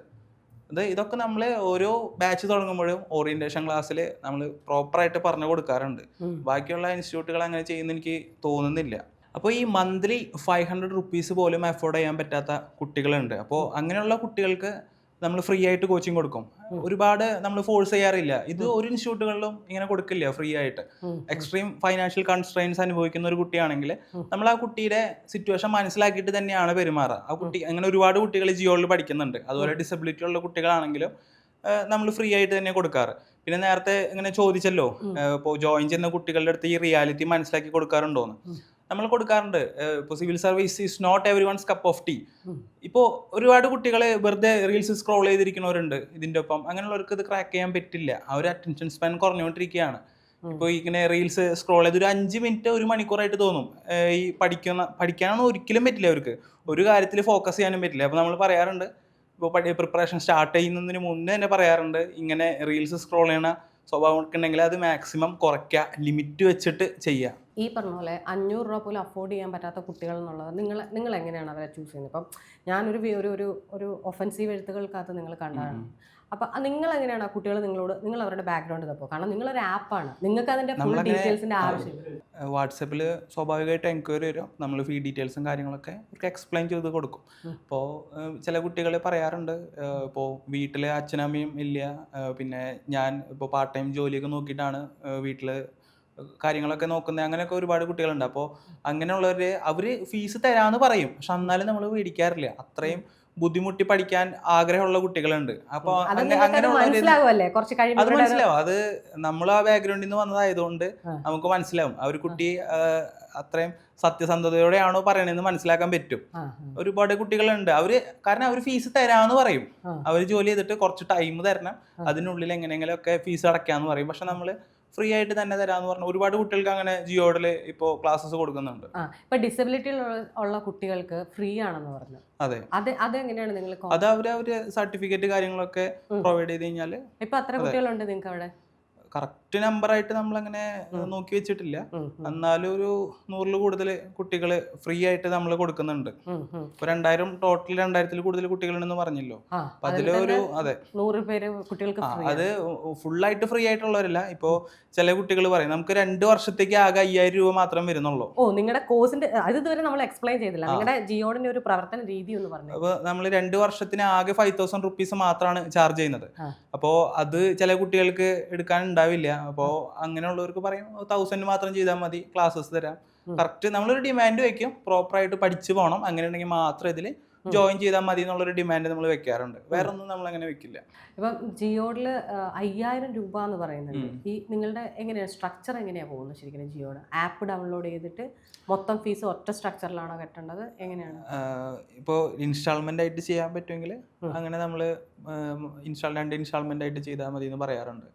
ഇതൊക്കെ നമ്മൾ ഓരോ ബാച്ച് തുടങ്ങുമ്പോഴും ഓറിയന്റേഷൻ ക്ലാസ്സിൽ നമ്മൾ പ്രോപ്പറായിട്ട് പറഞ്ഞു കൊടുക്കാറുണ്ട്. ബാക്കിയുള്ള ഇൻസ്റ്റിറ്റ്യൂട്ടുകൾ അങ്ങനെ ചെയ്യുന്ന എനിക്ക് തോന്നുന്നില്ല. അപ്പോൾ ഈ മന്ത്ലി 500 റുപ്പീസ് പോലും അഫോർഡ് ചെയ്യാൻ പറ്റാത്ത കുട്ടികളുണ്ട്. അപ്പോൾ അങ്ങനെയുള്ള കുട്ടികൾക്ക് നമ്മൾ ഫ്രീ ആയിട്ട് കോച്ചിങ് കൊടുക്കും. ഒരുപാട് നമ്മൾ ഫോഴ്സ് ചെയ്യാറില്ല. ഇത് ഒരു ഇൻസ്റ്റിറ്റ്യൂട്ടുകളിലും ഇങ്ങനെ കൊടുക്കില്ല ഫ്രീ ആയിട്ട്. എക്സ്ട്രീം ഫൈനാൻഷ്യൽ കൺസ്ട്രെയിൻസ് അനുഭവിക്കുന്ന ഒരു കുട്ടിയാണെങ്കിൽ നമ്മൾ ആ കുട്ടിയുടെ സിറ്റുവേഷൻ മനസ്സിലാക്കിയിട്ട് തന്നെയാണ് പെരുമാറുക. ആ കുട്ടി അങ്ങനെ ഒരുപാട് കുട്ടികൾ ജിയോയിൽ പഠിക്കുന്നുണ്ട്. അതുപോലെ ഡിസബിലിറ്റി ഉള്ള കുട്ടികളാണെങ്കിലും നമ്മൾ ഫ്രീ ആയിട്ട് തന്നെ കൊടുക്കാറ്. പിന്നെ നേരത്തെ ഇങ്ങനെ ചോദിച്ചല്ലോ, ഇപ്പോൾ ജോയിൻ ചെയ്യുന്ന കുട്ടികളുടെ അടുത്ത് ഈ റിയാലിറ്റി മനസ്സിലാക്കി കൊടുക്കാറുണ്ടോന്ന്. നമ്മൾ കൊടുക്കാറുണ്ട്. ഇപ്പോൾ civil service is not every one's cup of tea. ഇപ്പോൾ ഒരുപാട് കുട്ടികൾ വെറുതെ റീൽസ് സ്ക്രോൾ ചെയ്തിരിക്കുന്നവരുണ്ട് ഇതിൻ്റെ ഒപ്പം. അങ്ങനെയുള്ളവർക്ക് ഇത് ക്രാക്ക് ചെയ്യാൻ പറ്റില്ല. അവർ അറ്റൻഷൻ സ്പാൻ കുറഞ്ഞുകൊണ്ടിരിക്കുകയാണ്. ഇപ്പോൾ ഇങ്ങനെ റീൽസ് സ്ക്രോൾ ചെയ്ത് ഒരു 5 മിനിറ്റ് 1 മണിക്കൂറായിട്ട് തോന്നും. ഈ പഠിക്കാനൊന്നും ഒരിക്കലും പറ്റില്ല. അവർക്ക് ഒരു കാര്യത്തിൽ ഫോക്കസ് ചെയ്യാനും പറ്റില്ല. അപ്പോൾ നമ്മൾ പറയാറുണ്ട്, ഇപ്പോൾ പ്രിപ്പറേഷൻ സ്റ്റാർട്ട് ചെയ്യുന്നതിന് മുന്നേ തന്നെ പറയാറുണ്ട്, ഇങ്ങനെ റീൽസ് സ്ക്രോൾ ചെയ്യണ സ്വഭാവം ഉണ്ടെങ്കിൽ അത് മാക്സിമം കുറയ്ക്കുക, ലിമിറ്റ് വെച്ചിട്ട് ചെയ്യുക. ഈ പറഞ്ഞ പോലെ 500 രൂപ പോലും അഫോർഡ് ചെയ്യാൻ പറ്റാത്ത കുട്ടികൾ എന്നുള്ളത് നിങ്ങൾ എങ്ങനെയാണ് അവരെ ചൂസ് ചെയ്യുന്നത്? ഇപ്പം ഞാനൊരു ഒരു ഒഫൻസീവ് എഴുത്തുകൾക്കകത്ത് നിങ്ങൾ കണ്ടതാണ്. അപ്പം നിങ്ങൾ എങ്ങനെയാണ് ആ കുട്ടികൾ നിങ്ങൾ അവരുടെ ബാക്ക്ഗ്രൗണ്ട് തപ്പോ? കാരണം നിങ്ങളൊരു ആപ്പാണ്, നിങ്ങൾക്ക് അതിന്റെ ഫുൾ ഡീറ്റെയിൽസിന്റെ ആവശ്യമില്ല. വാട്സപ്പിൽ സ്വാഭാവികമായിട്ട് എൻക്വയറി വരും. നമ്മൾ ഫീ ഡീറ്റെയിൽസും കാര്യങ്ങളൊക്കെ അവർക്ക് എക്സ്പ്ലെയിൻ ചെയ്ത് കൊടുക്കും. ഇപ്പോൾ ചില കുട്ടികൾ പറയാറുണ്ട്, ഇപ്പോൾ വീട്ടിൽ അച്ഛനമ്മയും ഇല്ല, പിന്നെ ഞാൻ ഇപ്പോൾ പാർട്ട് ടൈം ജോലിയൊക്കെ നോക്കിയിട്ടാണ് വീട്ടിൽ കാര്യങ്ങളൊക്കെ നോക്കുന്നത്. അങ്ങനെയൊക്കെ ഒരുപാട് കുട്ടികളുണ്ട്. അപ്പോൾ അങ്ങനെയുള്ളവർ അവർ ഫീസ് തരാമെന്ന് പറയും, പക്ഷെ എന്നാലും നമ്മൾ മേടിക്കാറില്ല. അത്രയും ബുദ്ധിമുട്ടി പഠിക്കാൻ ആഗ്രഹമുള്ള കുട്ടികളുണ്ട്. അപ്പോൾ അത് മനസ്സിലാവും. അത് നമ്മൾ ആ ബാക്ക്ഗ്രൗണ്ടിൽ നിന്ന് വന്നതായതുകൊണ്ട് നമുക്ക് മനസ്സിലാവും ആ ഒരു കുട്ടി അത്രയും സത്യസന്ധതയോടെയാണോ പറയണതെന്ന് മനസ്സിലാക്കാൻ പറ്റും. ഒരുപാട് കുട്ടികളുണ്ട്, കാരണം അവർ ഫീസ് തരാമെന്ന് പറയും. അവർ ജോലി ചെയ്തിട്ട് കുറച്ച് ടൈം തരണം, അതിനുള്ളിൽ എങ്ങനെയെങ്കിലുമൊക്കെ ഫീസ് അടയ്ക്കാമെന്ന് പറയും. പക്ഷെ നമ്മൾ ഫ്രീ ആയിട്ട് തന്നെ തരാമെന്ന് പറഞ്ഞു ഒരുപാട് കുട്ടികൾക്ക് അങ്ങനെ ജിയോഡിൽ ഇപ്പോൾ ക്ലാസ്സസ് കൊടുക്കുന്നുണ്ട്. ഇപ്പോൾ ഡിസബിലിറ്റി ഉള്ള കുട്ടികൾക്ക് ഫ്രീ ആണെന്ന് പറഞ്ഞു. അതെ, അതെങ്ങനെയാണ് നിങ്ങൾ അത് അവര് സർട്ടിഫിക്കറ്റ് കാര്യങ്ങളൊക്കെ പ്രൊവൈഡ് ചെയ്ത് കഴിഞ്ഞാൽ. ഇപ്പൊ എത്ര കുട്ടികളുണ്ട് നിങ്ങൾക്ക് അവിടെ? കറക്റ്റ് നമ്പറായിട്ട് നമ്മളങ്ങനെ നോക്കി വെച്ചിട്ടില്ല. എന്നാലും ഒരു 100 കൂടുതൽ കുട്ടികൾ ഫ്രീ ആയിട്ട് നമ്മൾ കൊടുക്കുന്നുണ്ട്. ഇപ്പൊ 2000 ടോട്ടൽ 2000 കൂടുതൽ കുട്ടികളുണ്ടെന്ന് പറഞ്ഞല്ലോ. അപ്പൊ അതിലൊരു 100 പേര് കുട്ടികൾക്ക് അത് ഫുള്ളായിട്ട് ഫ്രീ ആയിട്ടുള്ളവരല്ല. ഇപ്പോ ചില കുട്ടികൾ പറയും നമുക്ക് 2 വർഷത്തേക്ക് ആകെ 5000 രൂപ മാത്രം വരുന്നുള്ളൂ. നിങ്ങളുടെ കോഴ്സിന്റെ അത് ഇതുവരെ നമ്മൾ എക്സ്പ്ലെയിൻ ചെയ്തില്ല. നിങ്ങളുടെ ജിയോഡിന്റെ ഒരു പ്രവർത്തന രീതി എന്ന് പറഞ്ഞു. അപ്പൊ നമ്മൾ 2 വർഷത്തിന് ആകെ 5000 റുപ്പീസ് മാത്രമാണ് ചാർജ് ചെയ്യുന്നത്. അപ്പോൾ അത് ചില കുട്ടികൾക്ക് എടുക്കാൻ ഉണ്ടാവില്ല. അപ്പോൾ അങ്ങനെയുള്ളവർക്ക് പറയും 1000 മാത്രം ചെയ്താൽ മതി, ക്ലാസ്സസ് തരാം. കറക്റ്റ് നമ്മളൊരു ഡിമാൻഡ് വെക്കും, പ്രോപ്പറായിട്ട് പഠിച്ചു പോകണം, അങ്ങനെ ഉണ്ടെങ്കിൽ മാത്രം ഇതിൽ ജോയിൻ ചെയ്താൽ മതി എന്നുള്ളൊരു ഡിമാൻഡ് നമ്മൾ വെക്കാറുണ്ട്. വേറെ ഒന്നും നമ്മൾ അങ്ങനെ വെക്കില്ല. ഇപ്പം ജിയോഡിൽ 5000 രൂപ എന്ന് പറയുന്നുണ്ട്. ഈ നിങ്ങളുടെ എങ്ങനെയാണ് സ്ട്രക്ചർ എങ്ങനെയാണ് പോകുന്നത് ശരിക്കും? ജിയോഡ് ആപ്പ് ഡൗൺലോഡ് ചെയ്തിട്ട് മൊത്തം ഫീസ് ഒറ്റ സ്ട്രക്ചറിലാണോ കെട്ടേണ്ടത്, എങ്ങനെയാണ്? ഇപ്പോൾ ഇൻസ്റ്റാൾമെന്റ് ആയിട്ട് ചെയ്യാൻ പറ്റുമെങ്കിൽ അങ്ങനെ നമ്മൾ 2 ഇൻസ്റ്റാൾമെന്റ് ആയിട്ട് ചെയ്താൽ മതി എന്ന് പറയാറുണ്ട്.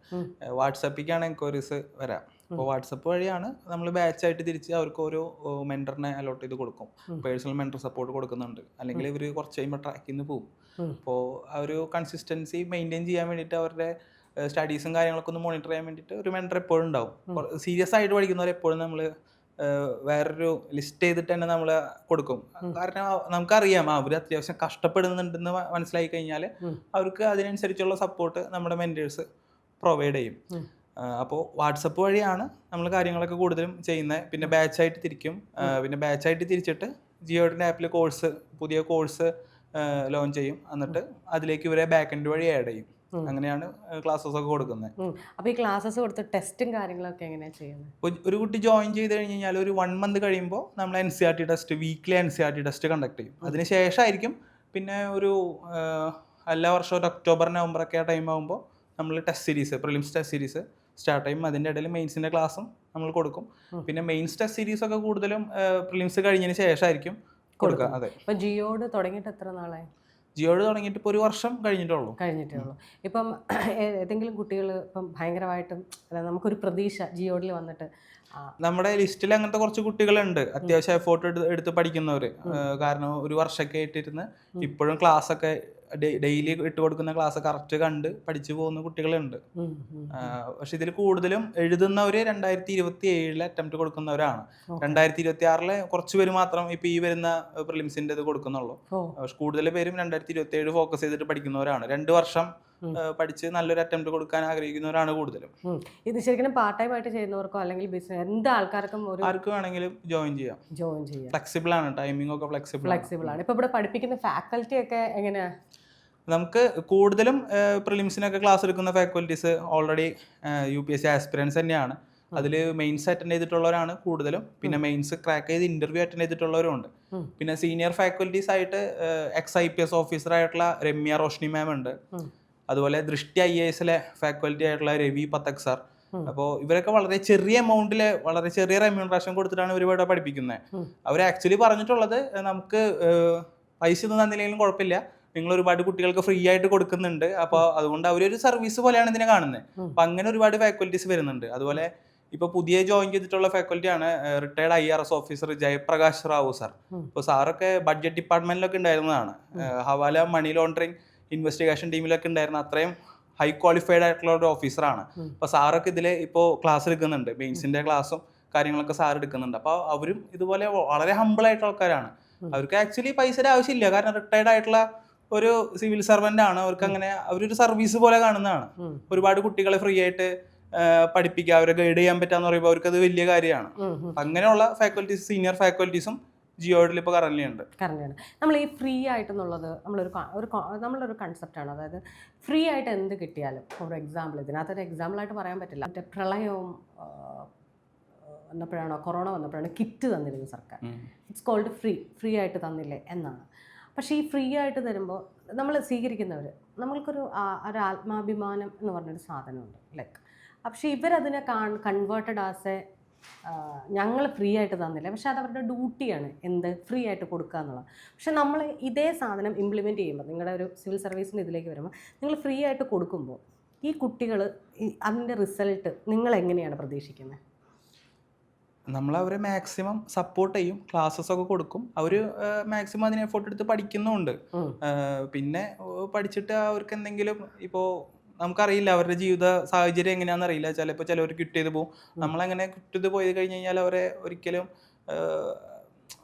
വാട്സപ്പിലേക്കാണ് എൻക്വയറീസ് വരാം. അപ്പോൾ വാട്സപ്പ് വഴിയാണ് നമ്മൾ ബാച്ചായിട്ട് തിരിച്ച് അവർക്ക് ഓരോ മെൻറ്ററിനെ അലോട്ട് ചെയ്ത് കൊടുക്കും. പേഴ്സണൽ മെൻറ്റർ സപ്പോർട്ട് കൊടുക്കുന്നുണ്ട്. അല്ലെങ്കിൽ ഇവർ കുറച്ച് കഴിയുമ്പോൾ ട്രാക്കിൽ നിന്ന് പോകും. അപ്പോൾ ആ ഒരു കൺസിസ്റ്റൻസി മെയിൻറ്റെയിൻ ചെയ്യാൻ വേണ്ടിയിട്ട് അവരുടെ സ്റ്റഡീസും കാര്യങ്ങളൊക്കെ ഒന്ന് മോണിറ്റർ ചെയ്യാൻ വേണ്ടിയിട്ട് ഒരു മെൻറ്റർ എപ്പോഴും ഉണ്ടാവും. സീരിയസ് ആയിട്ട് പഠിക്കുന്നവർ എപ്പോഴും നമ്മൾ വേറൊരു ലിസ്റ്റ് ചെയ്തിട്ട് തന്നെ നമ്മൾ കൊടുക്കും. കാരണം നമുക്കറിയാം അവർ അത്യാവശ്യം കഷ്ടപ്പെടുന്നുണ്ടെന്ന് മനസ്സിലാക്കി കഴിഞ്ഞാൽ അവർക്ക് അതിനനുസരിച്ചുള്ള സപ്പോർട്ട് നമ്മുടെ മെൻറ്റേഴ്സ് പ്രൊവൈഡ് ചെയ്യും. അപ്പോൾ വാട്സപ്പ് വഴിയാണ് നമ്മൾ കാര്യങ്ങളൊക്കെ കൂടുതലും ചെയ്യുന്നത്. പിന്നെ ബാച്ചായിട്ട് തിരിക്കും. പിന്നെ ബാച്ചായിട്ട് തിരിച്ചിട്ട് ജിയോഡിൻ്റെ ആപ്പിൽ പുതിയ കോഴ്സ് ലോഞ്ച് ചെയ്യും. എന്നിട്ട് അതിലേക്ക് ഇവരെ ബാക്ക് എൻഡ് വഴി ആഡ് ചെയ്യും. അങ്ങനെയാണ് ക്ലാസ്സസ് ഒക്കെ കൊടുക്കുന്നത്. അപ്പോൾ ഈ ക്ലാസ്സസ് കൊടുത്ത് ടെസ്റ്റും കാര്യങ്ങളൊക്കെ എങ്ങനെയാണ് ചെയ്യുന്നത്? ഒരു കുട്ടി ജോയിൻ ചെയ്ത് കഴിഞ്ഞ് കഴിഞ്ഞാൽ ഒരു 1 മന്ത് കഴിയുമ്പോൾ നമ്മൾ NCERT test, weekly NCERT test conduct ചെയ്യും. അതിന് ശേഷമായിരിക്കും പിന്നെ ഒരു എല്ലാ വർഷവും ഒരു ഒക്ടോബർ നവംബറൊക്കെ ആ ടൈം ആകുമ്പോൾ നമ്മൾ test series, prelims test series start ചെയ്യും. അതിൻ്റെ ഇടയിൽ മെയിൻസിൻ്റെ ക്ലാസ്സും നമ്മൾ കൊടുക്കും. പിന്നെ മെയിൻസ് ടെസ്റ്റ് സീരീസ് ഒക്കെ കൂടുതലും പ്രിലിംസ് കഴിഞ്ഞതിന് ശേഷമായിരിക്കും കൊടുക്കുക. അതെ. ഇപ്പം ജിയോഡ് തുടങ്ങിയിട്ട് എത്ര നാളായി? ജിയോഡ് തുടങ്ങിയിട്ട് ഇപ്പോൾ 1 വർഷം കഴിഞ്ഞിട്ടേ ഉള്ളൂ. ഇപ്പം ഏതെങ്കിലും കുട്ടികൾ ഇപ്പം ഭയങ്കരമായിട്ടും നമുക്കൊരു പ്രതീക്ഷ ജിയോഡിൽ വന്നിട്ട് നമ്മുടെ ലിസ്റ്റിൽ അങ്ങനത്തെ കുറച്ച് കുട്ടികളുണ്ട്, അത്യാവശ്യം എഫോർട്ട് എടുത്ത് പഠിക്കുന്നവർ. കാരണം 1 വർഷമൊക്കെ ആയിട്ടിരുന്ന് ഇപ്പോഴും ക്ലാസ്സൊക്കെ ഡെയിലി ഇട്ട് കൊടുക്കുന്ന ക്ലാസ് കറക്റ്റ് കണ്ട് പഠിച്ചു പോകുന്ന കുട്ടികളുണ്ട്. പക്ഷെ ഇതിൽ കൂടുതലും എഴുതുന്നവർ 2027 അറ്റംപ്റ്റ് കൊടുക്കുന്നവരാണ്. 2026 കുറച്ച് പേര് മാത്രം ഇപ്പൊ ഈ വരുന്ന പ്രിലിംസിന്റെ ഇത് കൊടുക്കുന്നുള്ളൂ. പക്ഷെ കൂടുതൽ പേരും 2027 ഫോക്കസ് ചെയ്തിട്ട് പഠിക്കുന്നവരാണ്. 2 വർഷം പഠിച്ച് നല്ലൊരു അറ്റംപ്റ്റ് കൊടുക്കാൻ ആഗ്രഹിക്കുന്നവരാണ് കൂടുതലും. ഇത് ശരിക്കും പാർട്ട് ടൈം ആയിട്ട് ചെയ്യുന്നവർക്കോ അല്ലെങ്കിൽ ബിസിനസ് എന്ത് ആൾക്കാർക്കും ആർക്ക് വേണമെങ്കിലും ജോയിൻ ചെയ്യാം. ഫ്ലെക്സിബിൾ ആണ്, ടൈമിംഗ് ഒക്കെ ഫ്ലെക്സിബിൾ ആണ്. ഇപ്പൊ ഇവിടെ പഠിപ്പിക്കുന്ന ഫാക്കൽറ്റി ഒക്കെ എങ്ങനെയാ? നമുക്ക് കൂടുതലും പ്രിലിംസിനൊക്കെ ക്ലാസ് എടുക്കുന്ന ഫാക്കൽറ്റീസ് ഓൾറെഡി UPSC ആസ്പിറൻസ് തന്നെയാണ്. അതിൽ മെയിൻസ് അറ്റൻഡ് ചെയ്തിട്ടുള്ളവരാണ് കൂടുതലും. പിന്നെ മെയിൻസ് ക്രാക്ക് ചെയ്ത് ഇന്റർവ്യൂ അറ്റൻഡ് ചെയ്തിട്ടുള്ളവരും ഉണ്ട്. പിന്നെ സീനിയർ ഫാക്കൽറ്റീസ് ആയിട്ട് IPS ഓഫീസർ ആയിട്ടുള്ള രമ്യ റോഷ്നി മാം ഉണ്ട്. അതുപോലെ ദൃഷ്ടി IASലെ ഫാക്കൽറ്റി ആയിട്ടുള്ള രവി പത്തക് സാർ. അപ്പോൾ ഇവരൊക്കെ വളരെ ചെറിയ എമൗണ്ടിൽ വളരെ ചെറിയ റെമ്യൂണറേഷൻ കൊടുത്തിട്ടാണ് ഇവരിവിടെ പഠിപ്പിക്കുന്നത്. അവർ ആക്ച്വലി പറഞ്ഞിട്ടുള്ളത് നമുക്ക് പൈസ ഒന്നും തന്നില്ലെങ്കിലും കുഴപ്പമില്ല, നിങ്ങൾ ഒരുപാട് കുട്ടികൾക്ക് ഫ്രീ ആയിട്ട് കൊടുക്കുന്നുണ്ട്. അപ്പോൾ അതുകൊണ്ട് അവരൊരു സർവീസ് പോലെയാണ് ഇതിനെ കാണുന്നത്. അപ്പം അങ്ങനെ ഒരുപാട് ഫാക്കൽറ്റീസ് വരുന്നുണ്ട്. അതുപോലെ ഇപ്പോൾ പുതിയ ജോയിൻ ചെയ്തിട്ടുള്ള ഫാക്കൽറ്റിയാണ് retired IRS officer Jayaprakash Rao sir. ഇപ്പോൾ സാറൊക്കെ ബഡ്ജറ്റ് ഡിപ്പാർട്ട്മെന്റിലൊക്കെ ഉണ്ടായിരുന്നതാണ്. ഹവാല മണി ലോണ്ടറിങ് ഇൻവെസ്റ്റിഗേഷൻ ടീമിലൊക്കെ ഉണ്ടായിരുന്ന അത്രയും ഹൈ ക്വാളിഫൈഡ് ആയിട്ടുള്ള ഒരു ഓഫീസറാണ്. അപ്പോൾ സാറൊക്കെ ഇതിൽ ഇപ്പോൾ ക്ലാസ് എടുക്കുന്നുണ്ട്. മെയിൻസിന്റെ ക്ലാസ്സും കാര്യങ്ങളൊക്കെ സാർ എടുക്കുന്നുണ്ട്. അപ്പോൾ അവരും ഇതുപോലെ വളരെ ഹമ്പിൾ ആയിട്ടുള്ള ആൾക്കാരാണ്. അവർക്ക് ആക്ച്വലി പൈസയുടെ ആവശ്യമില്ല. കാരണം റിട്ടയർഡ് ആയിട്ടുള്ള ഒരു സിവിൽ സർവന്റ് ആണ്. അവർക്ക് അങ്ങനെ അവരൊരു സർവീസ് പോലെ കാണുന്നതാണ്. ഒരുപാട് കുട്ടികളെ ഫ്രീ ആയിട്ട് പഠിപ്പിക്കുക, അവരെ ഗൈഡ് ചെയ്യാൻ പറ്റാന്ന് പറയുമ്പോൾ അവർക്ക് അത് വലിയ കാര്യമാണ്. അങ്ങനെയുള്ള ഫാക്കൽറ്റീസ്, സീനിയർ ഫാക്കൽറ്റീസും ജിയോഡിൽ ഇപ്പോൾ കറന്റ് ഉണ്ട്. നമ്മൾ ഈ ഫ്രീ ആയിട്ടെന്നുള്ളത് നമ്മളൊരു കൺസെപ്റ്റാണ്. അതായത് ഫ്രീ ആയിട്ട് എന്ത് കിട്ടിയാലും, ഫോർ എക്സാമ്പിൾ ഇതിനകത്തൊരു എക്സാമ്പിളായിട്ട് പറയാൻ പറ്റില്ല, മറ്റേ പ്രളയവും വന്നപ്പോഴാണോ കൊറോണ വന്നപ്പോഴാണ് കിറ്റ് തന്നിരുന്നത് സർക്കാർ. ഇറ്റ്സ് കോൾഡ് ഫ്രീ ആയിട്ട് തന്നില്ലേ എന്നാണ്. പക്ഷേ ഈ ഫ്രീ ആയിട്ട് തരുമ്പോൾ നമ്മൾ സ്വീകരിക്കുന്നവർ നമ്മൾക്കൊരു ആത്മാഭിമാനം എന്ന് പറഞ്ഞൊരു സാധനമുണ്ട് ലൈക്ക്. പക്ഷേ ഇവരതിനെ കൺവേർട്ടഡ് ആസ് എ ഞങ്ങൾ ഫ്രീ ആയിട്ട് തന്നില്ല, പക്ഷെ അത് അവരുടെ ഡ്യൂട്ടിയാണ് എന്ത് ഫ്രീ ആയിട്ട് കൊടുക്കുക എന്നുള്ളത്. പക്ഷെ നമ്മൾ ഇതേ സാധനം ഇംപ്ലിമെൻറ്റ് ചെയ്യുമ്പോൾ, നിങ്ങളുടെ ഒരു സിവിൽ സർവീസിൻ്റെ ഇതിലേക്ക് വരുമ്പോൾ നിങ്ങൾ ഫ്രീ ആയിട്ട് കൊടുക്കുമ്പോൾ ഈ കുട്ടികൾ അതിൻ്റെ റിസൾട്ട് നിങ്ങൾ എങ്ങനെയാണ് പ്രതീക്ഷിക്കുന്നത്? നമ്മളവരെ മാക്സിമം സപ്പോർട്ട് ചെയ്യും, ക്ലാസ്സസ് ഒക്കെ കൊടുക്കും. അവർ മാക്സിമം അതിന് എഫോർട്ട് എടുത്ത് പഠിക്കുന്നുമുണ്ട്. പിന്നെ പഠിച്ചിട്ട് അവർക്ക് എന്തെങ്കിലും ഇപ്പോൾ നമുക്കറിയില്ല അവരുടെ ജീവിത സാഹചര്യം എങ്ങനെയാണെന്ന് അറിയില്ല. ചിലപ്പോൾ ചിലവർ ക്വിറ്റ് ചെയ്ത് പോകും. നമ്മളങ്ങനെ ക്വിറ്റ് ചെയ്ത് പോയി കഴിഞ്ഞ് കഴിഞ്ഞാൽ അവരെ ഒരിക്കലും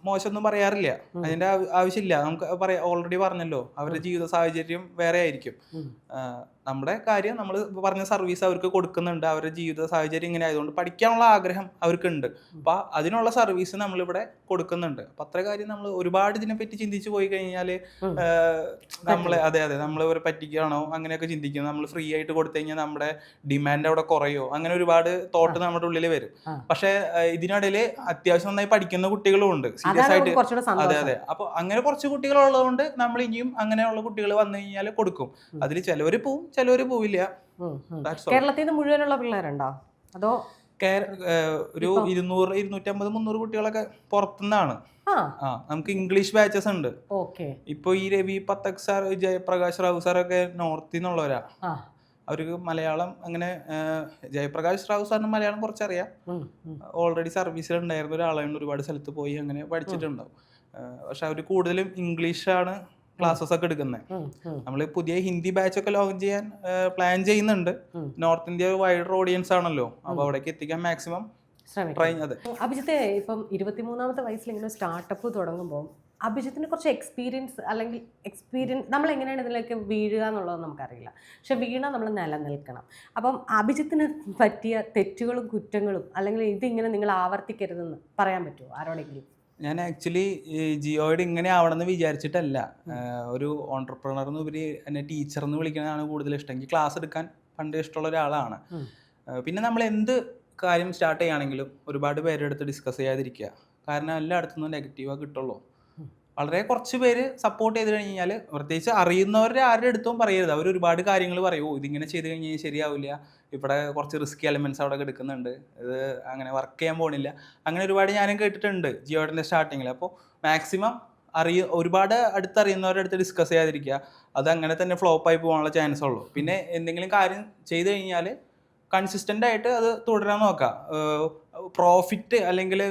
മോശമൊന്നും പറയാറില്ല. അതിന്റെ ആവശ്യമില്ല. നമുക്ക് ഓൾറെഡി പറഞ്ഞല്ലോ, അവരുടെ ജീവിത സാഹചര്യം വേറെ ആയിരിക്കും. നമ്മുടെ കാര്യം നമ്മൾ പറഞ്ഞ സർവീസ് അവർക്ക് കൊടുക്കുന്നുണ്ട്. അവരുടെ ജീവിത സാഹചര്യം ഇങ്ങനെ ആയതുകൊണ്ട് പഠിക്കാനുള്ള ആഗ്രഹം അവർക്കുണ്ട്. അപ്പൊ അതിനുള്ള സർവീസ് നമ്മളിവിടെ കൊടുക്കുന്നുണ്ട്. അപ്പൊ അത്ര കാര്യം നമ്മൾ ഒരുപാട് ഇതിനെപ്പറ്റി ചിന്തിച്ചു പോയി കഴിഞ്ഞാൽ നമ്മളെ അതെ നമ്മൾ ഇവരെ പറ്റിക്കുകയാണോ അങ്ങനെയൊക്കെ ചിന്തിക്കും. നമ്മൾ ഫ്രീ ആയിട്ട് കൊടുത്തു കഴിഞ്ഞാൽ നമ്മുടെ ഡിമാൻഡ് അവിടെ കുറയോ, അങ്ങനെ ഒരുപാട് തോട്ട് നമ്മുടെ ഉള്ളിൽ വരും. പക്ഷെ ഇതിനിടയിൽ അത്യാവശ്യം നന്നായി പഠിക്കുന്ന കുട്ടികളും ഉണ്ട്, സീരിയസ് ആയിട്ട്. അതെ അപ്പൊ അങ്ങനെ കുറച്ച് കുട്ടികൾ ഉള്ളതുകൊണ്ട് നമ്മൾ ഇനിയും അങ്ങനെയുള്ള കുട്ടികൾ വന്നു കഴിഞ്ഞാൽ കൊടുക്കും. അതിൽ ചിലവര് പോവും, ചിലവര് പോവില്ല. കേരളത്തിൽ നിന്ന് മുഴുവനുള്ള പിള്ളേരുണ്ടോ അതോ ഒരു 200, 250, 300 കുട്ടികളൊക്കെ പുറത്തുനിന്നാണ്. നമുക്ക് ഇംഗ്ലീഷ് ബാച്ചസ് ഉണ്ട്. ഇപ്പൊ ഈ രവി പത്തക് സാർ, ജയപ്രകാശ് റാവു സാറൊക്കെ നോർത്തിൽ നിന്നുള്ളവരാ. അവർക്ക് മലയാളം അങ്ങനെ, ജയപ്രകാശ് റാവു സാറിന് മലയാളം കുറച്ചറിയാം. ഓൾറെഡി സർവീസിൽ ഉണ്ടായിരുന്ന ഒരാളാണ്, ഒരുപാട് സ്ഥലത്ത് പോയി അങ്ങനെ പഠിച്ചിട്ടുണ്ടാവും. പക്ഷെ അവർ കൂടുതലും ഇംഗ്ലീഷാണ് ക്ലാസ്സസ് ഒക്കെ എടുക്കുന്നത്. നമ്മൾ പുതിയ ഹിന്ദി ബാച്ച് ഒക്കെ ലോഞ്ച് ചെയ്യാൻ പ്ലാൻ ചെയ്യുന്നുണ്ട്. നോർത്ത് ഇന്ത്യ വൈഡർ ഓഡിയൻസ് ആണല്ലോ, അപ്പൊ അവിടേക്ക് എത്തിക്കാൻ മാക്സിമം ട്രൈ. അതെ അഭിജിത്തെ, ഇപ്പം 23-ാമത്തെ വയസ്സിൽ ഇങ്ങനെ സ്റ്റാർട്ടപ്പ് തുടങ്ങുമ്പോൾ അഭിജിത്തിന് കുറച്ച് എക്സ്പീരിയൻസ് നമ്മൾ എങ്ങനെയാണ് ഇതിലേക്ക് വീഴുക എന്നുള്ളത് നമുക്കറിയില്ല. പക്ഷെ വീണാൽ നമ്മൾ നിലനിൽക്കണം. അപ്പം അഭിജിത്തിന് പറ്റിയ തെറ്റുകളും കുറ്റങ്ങളും, അല്ലെങ്കിൽ ഇതിങ്ങനെ നിങ്ങൾ ആവർത്തിക്കരുതെന്ന് പറയാൻ പറ്റുമോ ആരോടെങ്കിലും? ഞാൻ ആക്ച്വലി ജിയോയുടെ ഇങ്ങനെ ആവണമെന്ന് വിചാരിച്ചിട്ടല്ല. ഒരു ഓൺടർപ്രണറിന് ഉപരി എന്നെ ടീച്ചർ എന്ന് വിളിക്കുന്നതാണ് കൂടുതൽ ഇഷ്ടം. എനിക്ക് ക്ലാസ് എടുക്കാൻ പണ്ട് ഇഷ്ടമുള്ള ഒരാളാണ്. പിന്നെ നമ്മൾ എന്ത് കാര്യം സ്റ്റാർട്ട് ചെയ്യുകയാണെങ്കിലും ഒരുപാട് പേരുടെ അടുത്ത് ഡിസ്കസ് ചെയ്യാതിരിക്കുക. കാരണം എല്ലായിടത്തുനിന്നും നെഗറ്റീവാണ് കിട്ടുള്ളൂ. വളരെ കുറച്ച് പേര് സപ്പോർട്ട് ചെയ്ത് കഴിഞ്ഞാൽ, പ്രത്യേകിച്ച് അറിയുന്നവരുടെ ആരുടെ അടുത്തും പറയരുത്. അവർ ഒരുപാട് കാര്യങ്ങൾ പറയുമോ, ഇതിങ്ങനെ ചെയ്ത് കഴിഞ്ഞാൽ ശരിയാവില്ല, ഇവിടെ കുറച്ച് റിസ്കി എലമെൻറ്റ്സ് അവിടെ എടുക്കുന്നുണ്ട്, ഇത് അങ്ങനെ വർക്ക് ചെയ്യാൻ പോകണില്ല, അങ്ങനെ ഒരുപാട് ഞാനും കേട്ടിട്ടുണ്ട് ജിയോയുടെ സ്റ്റാർട്ടിങ്ങിൽ. അപ്പോൾ മാക്സിമം ഒരുപാട് അടുത്തറിയുന്നവരുടെ അടുത്ത് ഡിസ്കസ് ചെയ്യാതിരിക്കുക. അത് അങ്ങനെ തന്നെ ഫ്ലോപ്പായി പോകാനുള്ള ചാൻസ് ഉള്ളൂ. പിന്നെ എന്തെങ്കിലും കാര്യം ചെയ്ത് കഴിഞ്ഞാൽ കൺസിസ്റ്റൻ്റ് ആയിട്ട് അത് തുടരാൻ നോക്കുക. പ്രോഫിറ്റ് അല്ലെങ്കിൽ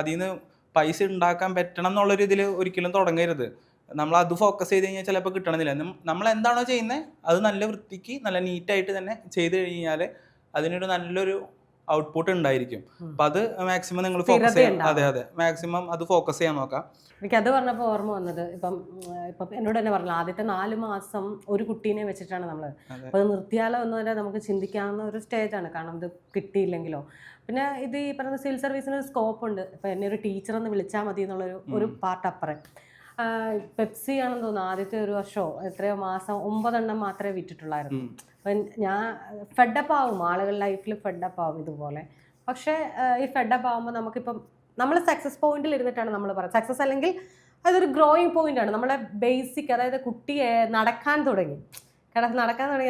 അതിൽ നിന്ന് പൈസ ഉണ്ടാക്കാൻ പറ്റണം എന്നുള്ളൊരു ഇതിൽ ഒരിക്കലും തുടങ്ങരുത്. നമ്മൾ അത് ഫോക്കസ് ചെയ്ത് കഴിഞ്ഞാൽ ചിലപ്പോൾ കിട്ടണമെന്നില്ല. നമ്മൾ എന്താണോ ചെയ്യുന്നത് അത് നല്ല വൃത്തിക്ക് നല്ല നീറ്റായിട്ട് തന്നെ ചെയ്ത് കഴിഞ്ഞാൽ അതിനൊരു നല്ലൊരു ഔട്ട്പുട്ട് ഉണ്ടായിരിക്കും. അപ്പം അത് മാക്സിമം നിങ്ങൾ ഫോക്കസ് ചെയ്യാം. അതെ മാക്സിമം അത് ഫോക്കസ് ചെയ്യാൻ നോക്കാം. എനിക്കത് പറഞ്ഞപ്പോൾ ഓർമ്മ വന്നത്, ഇപ്പം എന്നോട് തന്നെ പറഞ്ഞു, ആദ്യത്തെ 4 മാസം ഒരു കുട്ടീനെ വെച്ചിട്ടാണ് നമ്മൾ, അപ്പോൾ അത് നിർത്തിയാലോ എന്ന് വരെ നമുക്ക് ചിന്തിക്കാവുന്ന ഒരു സ്റ്റേജാണ്. കാരണം ഇത് കിട്ടിയില്ലെങ്കിലോ. പിന്നെ ഇത് ഈ പറയുന്ന സിവിൽ സർവീസിന് ഒരു സ്കോപ്പ് ഉണ്ട്. ഇപ്പം എന്നെ ഒരു ടീച്ചറെന്ന് വിളിച്ചാൽ മതി എന്നുള്ളൊരു പാർട്ട് അപ്പുറം. പെപ്സി ആണെന്ന് തോന്നുന്നു ആദ്യത്തെ ഒരു വർഷമോ എത്രയോ മാസം 9 എണ്ണം മാത്രമേ വിറ്റിട്ടുള്ളായിരുന്നു. അപ്പം ഞാൻ ഫെഡപ്പ് ആവും, ആളുകൾ ലൈഫിൽ ഫെഡപ്പ് ആവും ഇതുപോലെ. പക്ഷേ ഈ ഫെഡപ്പ് ആകുമ്പോൾ നമുക്കിപ്പം നമ്മൾ സക്സസ് പോയിന്റിൽ ഇരുന്നിട്ടാണ് നമ്മൾ പറയുന്നത്. സക്സസ് അല്ലെങ്കിൽ അതൊരു ഗ്രോയിങ് പോയിന്റാണ്. നമ്മളെ ബേസിക്, അതായത് കുട്ടിയെ നടക്കാൻ തുടങ്ങി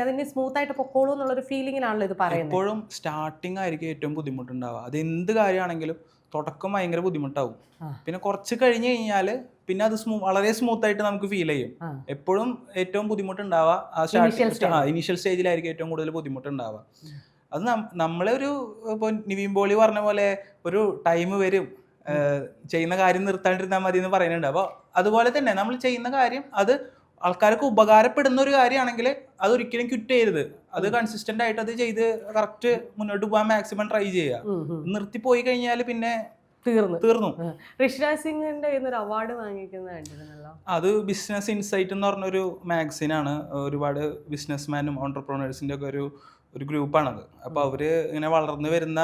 അതിന് സ്മൂത്ത് ആയിട്ട് പൊക്കോളൂ എന്നുള്ളൊരു ഫീലിങ്ങിനാണല്ലോ ഇത് പറയുന്നത്. എപ്പോഴും സ്റ്റാർട്ടിങ് ആയിരിക്കും ഏറ്റവും ബുദ്ധിമുട്ടുണ്ടാവുക. അത് എന്ത് കാര്യമാണെങ്കിലും തുടക്കം ഭയങ്കര ബുദ്ധിമുട്ടാവും. പിന്നെ കുറച്ച് കഴിഞ്ഞ് കഴിഞ്ഞാൽ പിന്നെ അത് വളരെ സ്മൂത്ത് ആയിട്ട് നമുക്ക് ഫീൽ ചെയ്യും. എപ്പോഴും ഏറ്റവും ബുദ്ധിമുട്ടുണ്ടാവുക ആ ഇനീഷ്യൽ സ്റ്റേജിലായിരിക്കും ഏറ്റവും കൂടുതൽ ബുദ്ധിമുട്ടുണ്ടാവുക. അത് നമ്മളെ ഇപ്പോൾ നിവിൻ പോളി പറഞ്ഞ പോലെ ഒരു ടൈം വരും, ചെയ്യുന്ന കാര്യം നിർത്താണ്ടിരുന്നാൽ മതി എന്ന് പറയുന്നുണ്ട്. അപ്പോൾ അതുപോലെ തന്നെ നമ്മൾ ചെയ്യുന്ന കാര്യം അത് ആൾക്കാർക്ക് ഉപകാരപ്പെടുന്ന ഒരു കാര്യമാണെങ്കിൽ അതൊരിക്കലും ക്വിറ്റ് ചെയ്യരുത്. അത് കൺസിസ്റ്റന്റ് ആയിട്ട് അത് ചെയ്ത് കറക്റ്റ് മുന്നോട്ട് പോകാൻ മാക്സിമം ട്രൈ ചെയ്യുക. നിർത്തിപ്പോയി കഴിഞ്ഞാൽ പിന്നെ തീർന്നു. ഋഷിരാജ് സിംഗിന്റെ ഒരു അവാർഡ് വാങ്ങിക്കുന്നതായിട്ടുണ്ടല്ലോ. അത് ബിസിനസ് ഇൻസൈറ്റ് എന്ന് പറഞ്ഞൊരു മാഗസിനാണ്. ഒരുപാട് ബിസിനസ്മാനും ഓൺടർപ്രണേഴ്സിന്റെ ഒക്കെ ഒരു ഗ്രൂപ്പാണത്. അപ്പോൾ അവർ ഇങ്ങനെ വളർന്നു വരുന്ന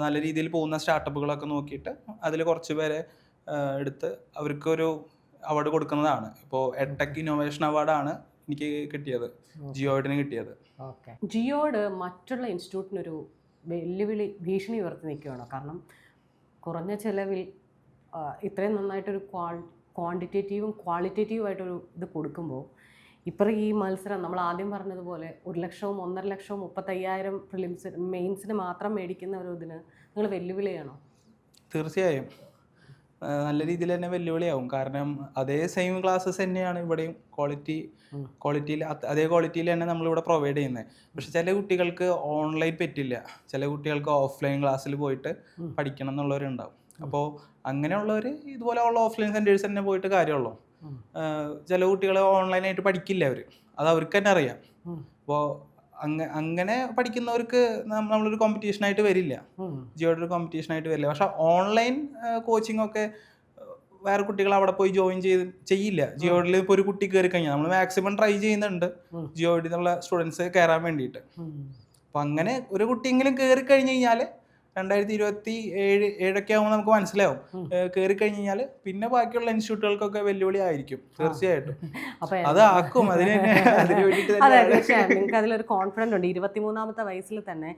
നല്ല രീതിയിൽ പോകുന്ന സ്റ്റാർട്ടപ്പുകളൊക്കെ നോക്കിയിട്ട് അതിൽ കുറച്ച് പേരെ എടുത്ത് അവർക്കൊരു അവാർഡ് കൊടുക്കുന്നതാണ്. ഇപ്പോൾ എഡ്ടെക് ഇന്നോവേഷൻ അവാർഡാണ് എനിക്ക് കിട്ടിയത്, ജിയോയിഡിന് കിട്ടിയത്. ഓക്കെ, ജിയോഡ് മറ്റുള്ള ഇൻസ്റ്റിറ്റ്യൂട്ടിനൊരു വെല്ലുവിളി, ഭീഷണി ഉയർത്തി നിൽക്കുകയാണോ? കാരണം കുറഞ്ഞ ചിലവിൽ ഇത്രയും നന്നായിട്ടൊരു ക്വാണ്ടിറ്റേറ്റീവും ക്വാളിറ്റേറ്റീവും ആയിട്ടൊരു ഇത് കൊടുക്കുമ്പോൾ ഇപ്പം ഈ മത്സരം നമ്മൾ ആദ്യം പറഞ്ഞതുപോലെ 1 ലക്ഷവും 1.5 ലക്ഷവും 35,000 പ്രിലിംസ് മെയിൻസിന് മാത്രം മേടിക്കുന്ന ഒരു ഇതിന് നിങ്ങൾ വെല്ലുവിളിയാണോ? തീർച്ചയായും നല്ല രീതിയിൽ തന്നെ വെല്ലുവിളിയാവും. കാരണം അതേ സെയിം ക്ലാസ്സസ് തന്നെയാണ് ഇവിടെയും ക്വാളിറ്റിയിൽ അതേ ക്വാളിറ്റിയിൽ തന്നെ നമ്മളിവിടെ പ്രൊവൈഡ് ചെയ്യുന്നത്. പക്ഷെ ചില കുട്ടികൾക്ക് ഓൺലൈൻ പറ്റില്ല, ചില കുട്ടികൾക്ക് ഓഫ്ലൈൻ ക്ലാസ്സിൽ പോയിട്ട് പഠിക്കണം എന്നുള്ളവരുണ്ടാവും. അപ്പോൾ അങ്ങനെയുള്ളവർ ഇതുപോലെയുള്ള ഓഫ്ലൈൻ സെൻറ്റേഴ്സ് തന്നെ പോയിട്ട് കാര്യമുള്ളൂ. ചില കുട്ടികൾ ഓൺലൈനായിട്ട് പഠിക്കില്ല, അത് അവർക്ക് തന്നെ അറിയാം. അപ്പോൾ അങ്ങനെ പഠിക്കുന്നവർക്ക് നമ്മളൊരു കോമ്പറ്റീഷനായിട്ട് വരില്ല, ജിയോയുടെ ഒരു കോമ്പറ്റീഷനായിട്ട് വരില്ല. പക്ഷെ ഓൺലൈൻ കോച്ചിങ് ഒക്കെ വേറെ കുട്ടികൾ അവിടെ പോയി ജോയിൻ ചെയ്യില്ല. ജിയോയിൽ ഇപ്പോൾ ഒരു കുട്ടി കയറി കഴിഞ്ഞാൽ നമ്മൾ മാക്സിമം ട്രൈ ചെയ്യുന്നുണ്ട് ജിയോയിൽ നിന്നുള്ള സ്റ്റുഡൻസ് കയറാൻ വേണ്ടിയിട്ട്. അപ്പം അങ്ങനെ ഒരു കുട്ടിയെങ്കിലും കയറി കഴിഞ്ഞ് കഴിഞ്ഞാൽ 2027 ആകുമ്പോൾ നമുക്ക് മനസ്സിലാവും, കയറി കഴിഞ്ഞ് കഴിഞ്ഞാൽ പിന്നെ ബാക്കിയുള്ള ഇൻസ്റ്റിറ്റ്യൂട്ടുകൾക്കൊക്കെ വെല്ലുവിളി ആയിരിക്കും തീർച്ചയായിട്ടും. അത് ആക്കും, അതിന് വേണ്ടിയിട്ട് അതെ, തീർച്ചയായും നിങ്ങൾക്ക് അതിലൊരു കോൺഫിഡൻ്റ് ഉണ്ട്. 23-ാമത്തെ വയസ്സിൽ തന്നെ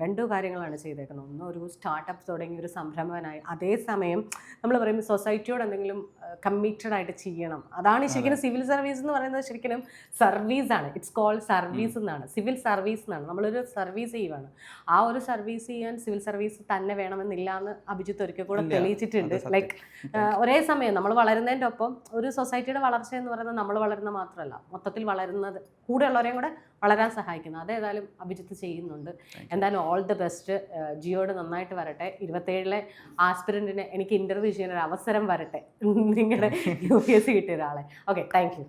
2 കാര്യങ്ങളാണ് ചെയ്തേക്കുന്നത്. ഒന്ന്, ഒരു സ്റ്റാർട്ടപ്പ് തുടങ്ങി ഒരു സംരംഭകനായി, അതേസമയം നമ്മൾ പറയുമ്പോൾ സൊസൈറ്റിയോട് എന്തെങ്കിലും കമ്മിറ്റഡ് ആയിട്ട് ചെയ്യണം. അതാണ് ശരിക്കും സിവിൽ സർവീസ് എന്ന് പറയുന്നത്. ശരിക്കും സർവീസാണ്, ഇറ്റ്സ് കോൾഡ് സർവീസ് എന്നാണ്, സിവിൽ സർവീസ് എന്നാണ്. നമ്മളൊരു സർവീസ് ചെയ്യുവാണ്. ആ ഒരു സർവീസ് ചെയ്യാൻ സിവിൽ സർവീസ് തന്നെ വേണമെന്നില്ല എന്ന് അഭിജിത്ത് ഒരിക്കൽ കൂടെ തെളിയിച്ചിട്ടുണ്ട്. ലൈക്ക് ഒരേ സമയം നമ്മൾ വളരുന്നതിൻ്റെ ഒപ്പം ഒരു സൊസൈറ്റിയുടെ വളർച്ച എന്ന് പറയുന്നത് നമ്മൾ വളരുന്ന മാത്രമല്ല, മൊത്തത്തിൽ വളരുന്നത് കൂടെയുള്ളവരെയും കൂടെ വളരാൻ സഹായിക്കുന്നു. അതേതായാലും അഭിജിത്ത് ചെയ്യുന്നുണ്ട്. എന്തായാലും ഓൾ ദി ബെസ്റ്റ്. ജിയോട് നന്നായിട്ട് വരട്ടെ. 27-ലെ ആസ്പിരൻറ്റിന് എനിക്ക് ഇൻ്റർവ്യൂ ചെയ്യാൻ ഒരു അവസരം വരട്ടെ, നിങ്ങളുടെ UPSC കിട്ടിയ ഒരാളെ. Okay, thank you.